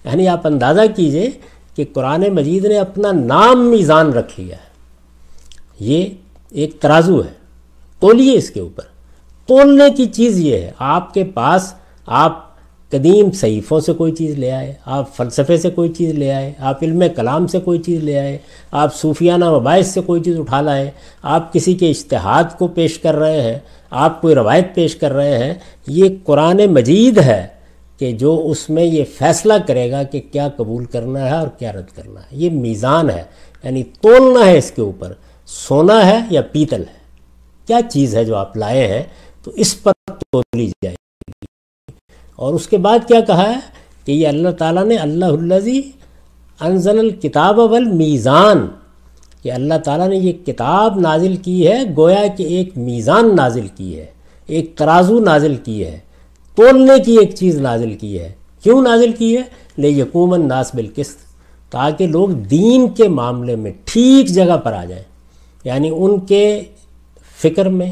یعنی آپ اندازہ کیجئے کہ قرآن مجید نے اپنا نام میزان رکھ لیا ہے، یہ ایک ترازو ہے، تولیے اس کے اوپر، تولنے کی چیز یہ ہے۔ آپ کے پاس آپ قدیم صحیفوں سے کوئی چیز لے آئے، آپ فلسفے سے کوئی چیز لے آئے، آپ علم کلام سے کوئی چیز لے آئے، آپ صوفیانہ مباحث سے کوئی چیز اٹھا لائے، آپ کسی کے اجتہاد کو پیش کر رہے ہیں، آپ کوئی روایت پیش کر رہے ہیں، یہ قرآن مجید ہے کہ جو اس میں یہ فیصلہ کرے گا کہ کیا قبول کرنا ہے اور کیا رد کرنا ہے۔ یہ میزان ہے، یعنی تولنا ہے اس کے اوپر، سونا ہے یا پیتل ہے، کیا چیز ہے جو آپ لائے ہیں، تو اس پر تولی جائے۔ اور اس کے بعد کیا کہا ہے کہ یہ اللہ تعالیٰ نے اللہ الذی انزل الکتاب والمیزان، کہ اللہ تعالیٰ نے یہ کتاب نازل کی ہے، گویا کہ ایک میزان نازل کی ہے، ایک ترازو نازل کی ہے، تولنے کی ایک چیز نازل کی ہے۔ کیوں نازل کی ہے؟ لیقوم الناس بالقسط، تاکہ لوگ دین کے معاملے میں ٹھیک جگہ پر آ جائیں، یعنی ان کے فکر میں،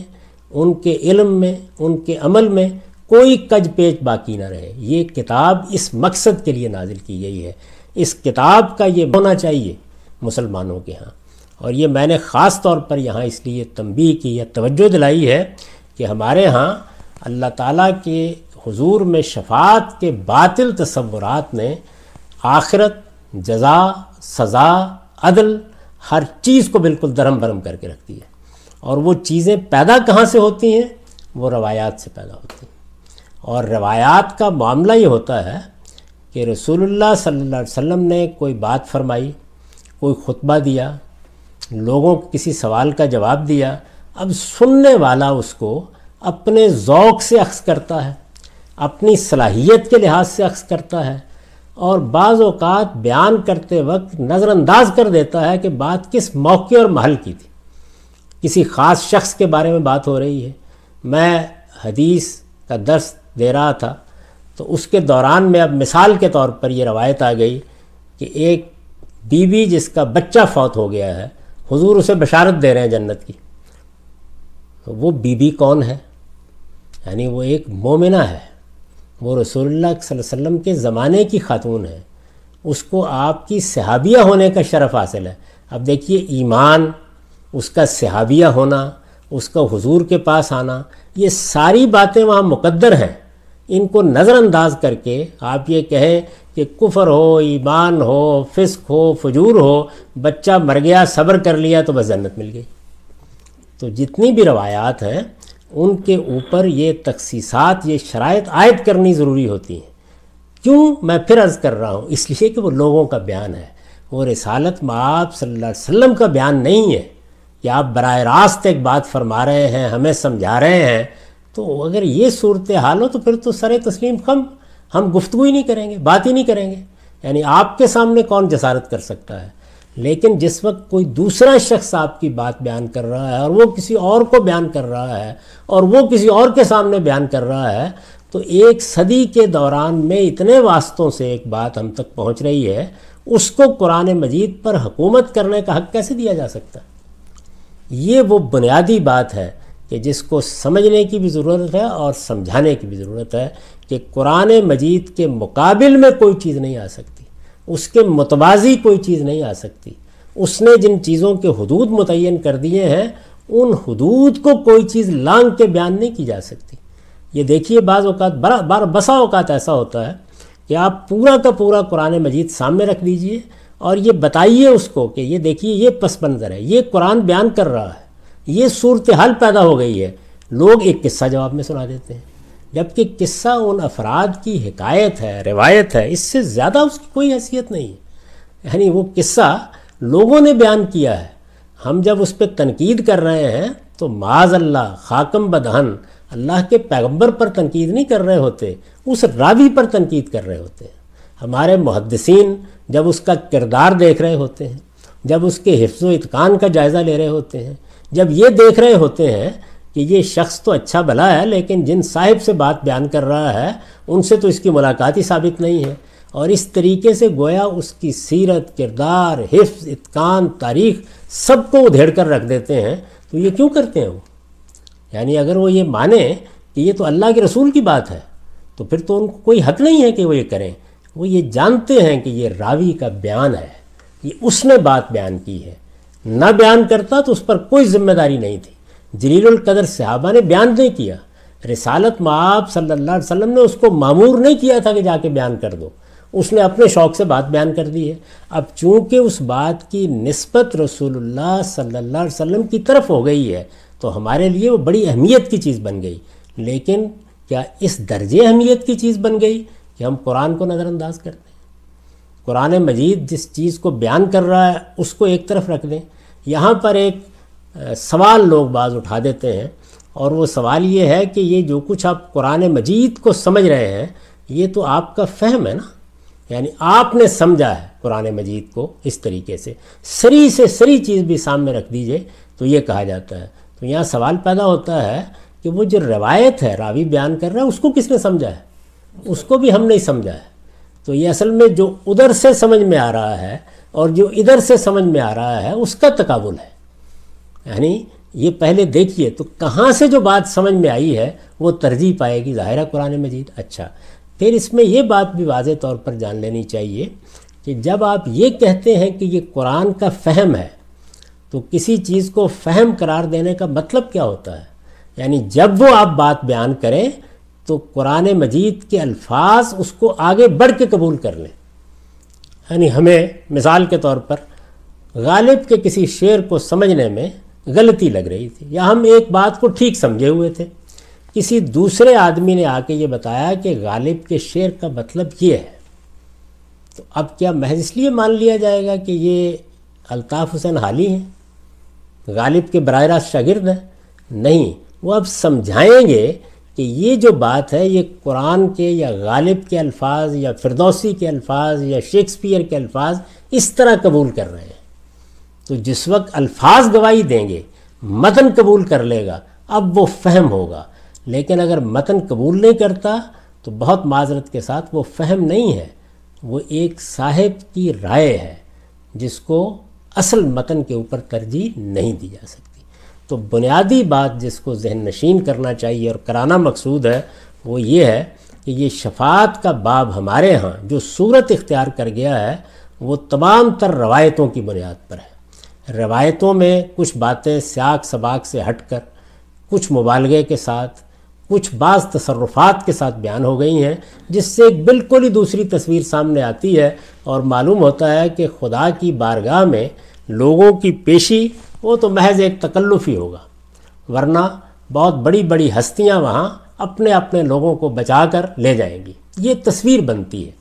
ان کے علم میں، ان کے عمل میں کوئی کج پیچ باقی نہ رہے۔ یہ کتاب اس مقصد کے لیے نازل کی گئی ہے، اس کتاب کا یہ ہونا چاہیے مسلمانوں کے ہاں۔ اور یہ میں نے خاص طور پر یہاں اس لیے تنبیہ کی یا توجہ دلائی ہے کہ ہمارے ہاں اللہ تعالیٰ کے حضور میں شفاعت کے باطل تصورات نے آخرت، جزا، سزا، عدل، ہر چیز کو بالکل درہم برہم کر کے رکھ دی ہے۔ اور وہ چیزیں پیدا کہاں سے ہوتی ہیں؟ وہ روایات سے پیدا ہوتی ہیں۔ اور روایات کا معاملہ یہ ہوتا ہے کہ رسول اللہ صلی اللہ علیہ وسلم نے کوئی بات فرمائی، کوئی خطبہ دیا، لوگوں کو کسی سوال کا جواب دیا، اب سننے والا اس کو اپنے ذوق سے اخذ کرتا ہے، اپنی صلاحیت کے لحاظ سے اخذ کرتا ہے، اور بعض اوقات بیان کرتے وقت نظر انداز کر دیتا ہے کہ بات کس موقع اور محل کی تھی۔ کسی خاص شخص کے بارے میں بات ہو رہی ہے، میں حدیث کا درس دے رہا تھا تو اس کے دوران میں اب مثال کے طور پر یہ روایت آ گئی کہ ایک بیوی جس کا بچہ فوت ہو گیا ہے، حضور اسے بشارت دے رہے ہیں جنت کی۔ تو وہ بیوی کون ہے؟ یعنی وہ ایک مومنہ ہے، وہ رسول اللہ صلی اللہ علیہ وسلم کے زمانے کی خاتون ہے، اس کو آپ کی صحابیہ ہونے کا شرف حاصل ہے۔ اب دیکھیے ایمان، اس کا صحابیہ ہونا، اس کا حضور کے پاس آنا، یہ ساری باتیں وہاں مقدر ہیں۔ ان کو نظر انداز کر کے آپ یہ کہیں کہ کفر ہو، ایمان ہو، فسق ہو، فجور ہو، بچہ مر گیا، صبر کر لیا تو بس جنت مل گئی۔ تو جتنی بھی روایات ہیں ان کے اوپر یہ تخصیصات، یہ شرائط عائد کرنی ضروری ہوتی ہیں۔ کیوں؟ میں پھر عرض کر رہا ہوں، اس لیے کہ وہ لوگوں کا بیان ہے، وہ رسالت مآب صلی اللہ علیہ وسلم کا بیان نہیں ہے کہ آپ براہ راست ایک بات فرما رہے ہیں، ہمیں سمجھا رہے ہیں۔ تو اگر یہ صورتحال ہو تو پھر تو سر تسلیم خم، ہم گفتگو ہی نہیں کریں گے، بات ہی نہیں کریں گے، یعنی آپ کے سامنے کون جسارت کر سکتا ہے۔ لیکن جس وقت کوئی دوسرا شخص آپ کی بات بیان کر رہا ہے اور وہ کسی اور کو بیان کر رہا ہے اور وہ کسی اور کے سامنے بیان کر رہا ہے، تو ایک صدی کے دوران میں اتنے واسطوں سے ایک بات ہم تک پہنچ رہی ہے، اس کو قرآن مجید پر حکومت کرنے کا حق کیسے دیا جا سکتا ہے؟ یہ وہ بنیادی بات ہے کہ جس کو سمجھنے کی بھی ضرورت ہے اور سمجھانے کی بھی ضرورت ہے کہ قرآن مجید کے مقابل میں کوئی چیز نہیں آ سکتی، اس کے متوازی کوئی چیز نہیں آ سکتی۔ اس نے جن چیزوں کے حدود متعین کر دیے ہیں، ان حدود کو کوئی چیز لانگ کے بیان نہیں کی جا سکتی۔ یہ دیکھیے بعض اوقات بسا اوقات ایسا ہوتا ہے کہ آپ پورا کا پورا قرآن مجید سامنے رکھ دیجئے اور یہ بتائیے اس کو کہ یہ دیکھیے یہ پس منظر ہے، یہ قرآن بیان کر رہا ہے، یہ صورتحال پیدا ہو گئی ہے، لوگ ایک قصہ جواب میں سنا دیتے ہیں، جبکہ قصہ ان افراد کی حکایت ہے، روایت ہے، اس سے زیادہ اس کی کوئی حیثیت نہیں ہے۔ یعنی وہ قصہ لوگوں نے بیان کیا ہے، ہم جب اس پہ تنقید کر رہے ہیں تو معاذ اللہ خاکم بدہن اللہ کے پیغمبر پر تنقید نہیں کر رہے ہوتے، اس راوی پر تنقید کر رہے ہوتے ہیں۔ ہمارے محدثین جب اس کا کردار دیکھ رہے ہوتے ہیں، جب اس کے حفظ و اتقان کا جائزہ لے رہے ہوتے ہیں، جب یہ دیکھ رہے ہوتے ہیں کہ یہ شخص تو اچھا بھلا ہے لیکن جن صاحب سے بات بیان کر رہا ہے ان سے تو اس کی ملاقات ہی ثابت نہیں ہے، اور اس طریقے سے گویا اس کی سیرت، کردار، حفظ، اتقان، تاریخ سب کو ادھیڑ کر رکھ دیتے ہیں، تو یہ کیوں کرتے ہیں وہ؟ یعنی اگر وہ یہ مانیں کہ یہ تو اللہ کے رسول کی بات ہے تو پھر تو ان کو کوئی حق نہیں ہے کہ وہ یہ کریں۔ وہ یہ جانتے ہیں کہ یہ راوی کا بیان ہے، یہ اس نے بات بیان کی ہے، نہ بیان کرتا تو اس پر کوئی ذمہ داری نہیں تھی۔ جلیل القدر صحابہ نے بیان نہیں کیا، رسالت مآب صلی اللہ علیہ وسلم نے اس کو مامور نہیں کیا تھا کہ جا کے بیان کر دو، اس نے اپنے شوق سے بات بیان کر دی ہے۔ اب چونکہ اس بات کی نسبت رسول اللہ صلی اللہ علیہ وسلم کی طرف ہو گئی ہے تو ہمارے لیے وہ بڑی اہمیت کی چیز بن گئی، لیکن کیا اس درجے اہمیت کی چیز بن گئی کہ ہم قرآن کو نظر انداز کر دیں؟ قرآن مجید جس چیز کو بیان کر رہا ہے اس کو ایک طرف رکھ دیں۔ یہاں پر ایک سوال لوگ بعض اٹھا دیتے ہیں، اور وہ سوال یہ ہے کہ یہ جو کچھ آپ قرآن مجید کو سمجھ رہے ہیں یہ تو آپ کا فہم ہے نا، یعنی آپ نے سمجھا ہے قرآن مجید کو اس طریقے سے، سری سے سری چیز بھی سامنے رکھ دیجئے تو یہ کہا جاتا ہے۔ تو یہاں سوال پیدا ہوتا ہے کہ وہ جو روایت ہے راوی بیان کر رہا ہے اس کو کس نے سمجھا ہے؟ اس کو بھی ہم نہیں سمجھا ہے۔ تو یہ اصل میں جو ادھر سے سمجھ میں آ رہا ہے اور جو ادھر سے سمجھ میں آ رہا ہے اس کا تقابل ہے۔ یعنی یہ پہلے دیکھیے تو کہاں سے جو بات سمجھ میں آئی ہے وہ ترجیح پائے گی، ظاہرہ قرآن مجید۔ اچھا، پھر اس میں یہ بات بھی واضح طور پر جان لینی چاہیے کہ جب آپ یہ کہتے ہیں کہ یہ قرآن کا فہم ہے تو کسی چیز کو فہم قرار دینے کا مطلب کیا ہوتا ہے؟ یعنی جب وہ آپ بات بیان کریں تو قرآن مجید کے الفاظ اس کو آگے بڑھ کے قبول کر لیں۔ یعنی ہمیں مثال کے طور پر غالب کے کسی شعر کو سمجھنے میں غلطی لگ رہی تھی، یا ہم ایک بات کو ٹھیک سمجھے ہوئے تھے، کسی دوسرے آدمی نے آ کے یہ بتایا کہ غالب کے شعر کا مطلب یہ ہے، تو اب کیا محض اس لیے مان لیا جائے گا کہ یہ الطاف حسین حالی ہیں، غالب کے براہ راست شاگرد ہیں؟ نہیں، وہ اب سمجھائیں گے کہ یہ جو بات ہے یہ قرآن کے یا غالب کے الفاظ یا فردوسی کے الفاظ یا شیکسپیئر کے الفاظ اس طرح قبول کر رہے ہیں۔ تو جس وقت الفاظ گواہی دیں گے، متن قبول کر لے گا، اب وہ فہم ہوگا۔ لیکن اگر متن قبول نہیں کرتا تو بہت معذرت کے ساتھ وہ فہم نہیں ہے، وہ ایک صاحب کی رائے ہے جس کو اصل متن کے اوپر ترجیح نہیں دی جا سکتی۔ تو بنیادی بات جس کو ذہن نشین کرنا چاہیے اور کرانا مقصود ہے وہ یہ ہے کہ یہ شفاعت کا باب ہمارے ہاں جو صورت اختیار کر گیا ہے وہ تمام تر روایتوں کی بنیاد پر ہے۔ روایتوں میں کچھ باتیں سیاق سباق سے ہٹ کر، کچھ مبالغے کے ساتھ، کچھ بعض تصرفات کے ساتھ بیان ہو گئی ہیں، جس سے ایک بالکل ہی دوسری تصویر سامنے آتی ہے، اور معلوم ہوتا ہے کہ خدا کی بارگاہ میں لوگوں کی پیشی وہ تو محض ایک تکلف ہی ہوگا، ورنہ بہت بڑی بڑی ہستیاں وہاں اپنے اپنے لوگوں کو بچا کر لے جائیں گی، یہ تصویر بنتی ہے۔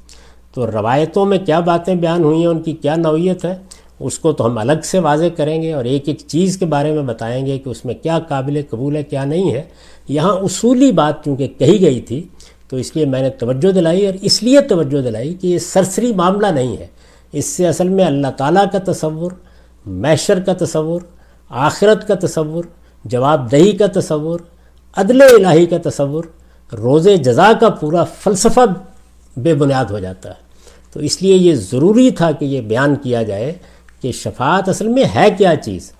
تو روایتوں میں کیا باتیں بیان ہوئی ہیں، ان کی کیا نوعیت ہے، اس کو تو ہم الگ سے واضح کریں گے اور ایک ایک چیز کے بارے میں بتائیں گے کہ اس میں کیا قابل قبول ہے کیا نہیں ہے۔ یہاں اصولی بات چونکہ کہی گئی تھی تو اس لیے میں نے توجہ دلائی، اور اس لیے توجہ دلائی کہ یہ سرسری معاملہ نہیں ہے، اس سے اصل میں اللہ تعالیٰ کا تصور، محشر کا تصور، آخرت کا تصور، جواب دہی کا تصور، عدل الہی کا تصور، روز جزا کا پورا فلسفہ بے بنیاد ہو جاتا ہے۔ تو اس لیے یہ ضروری تھا کہ یہ بیان کیا جائے کہ شفاعت اصل میں ہے کیا چیز۔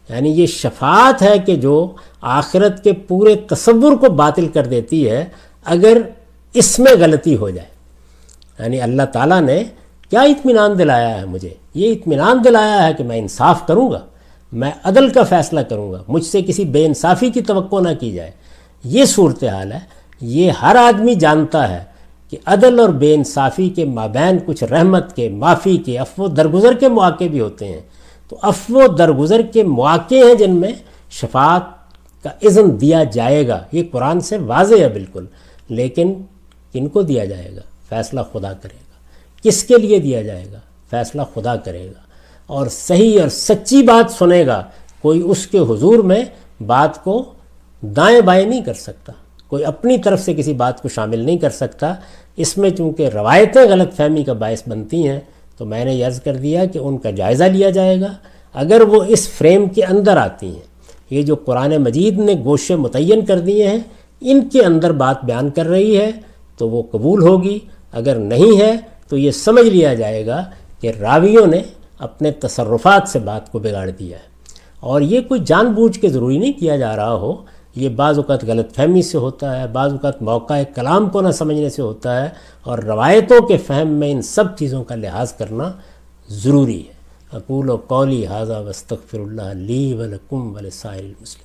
یعنی یہ شفاعت ہے کہ جو آخرت کے پورے تصور کو باطل کر دیتی ہے اگر اس میں غلطی ہو جائے۔ یعنی اللہ تعالیٰ نے کیا اطمینان دلایا ہے مجھے؟ یہ اطمینان دلایا ہے کہ میں انصاف کروں گا، میں عدل کا فیصلہ کروں گا، مجھ سے کسی بے انصافی کی توقع نہ کی جائے۔ یہ صورتحال ہے، یہ ہر آدمی جانتا ہے کہ کہ عدل اور بے انصافی کے مابین کچھ رحمت کے، معافی کے، عفو درگزر کے مواقع بھی ہوتے ہیں۔ تو عفو درگزر کے مواقع ہیں جن میں شفاعت کا اذن دیا جائے گا، یہ قرآن سے واضح ہے بالکل۔ لیکن کن کو دیا جائے گا؟ فیصلہ خدا کرے گا۔ کس کے لیے دیا جائے گا؟ فیصلہ خدا کرے گا، اور صحیح اور سچی بات سنے گا۔ کوئی اس کے حضور میں بات کو دائیں بائیں نہیں کر سکتا، کوئی اپنی طرف سے کسی بات کو شامل نہیں کر سکتا۔ اس میں چونکہ روایتیں غلط فہمی کا باعث بنتی ہیں، تو میں نے یہ عرض کر دیا کہ ان کا جائزہ لیا جائے گا۔ اگر وہ اس فریم کے اندر آتی ہیں، یہ جو قرآن مجید نے گوشے متعین کر دیے ہیں، ان کے اندر بات بیان کر رہی ہے تو وہ قبول ہوگی۔ اگر نہیں ہے تو یہ سمجھ لیا جائے گا کہ راویوں نے اپنے تصرفات سے بات کو بگاڑ دیا ہے، اور یہ کوئی جان بوجھ کے ضروری نہیں کیا جا رہا ہو، یہ بعض اوقات غلط فہمی سے ہوتا ہے، بعض اوقات موقع کلام کو نہ سمجھنے سے ہوتا ہے، اور روایتوں کے فہم میں ان سب چیزوں کا لحاظ کرنا ضروری ہے۔ اقول قولی ھذا واستغفر اللہ لی ولکم ولسائر المسلمین۔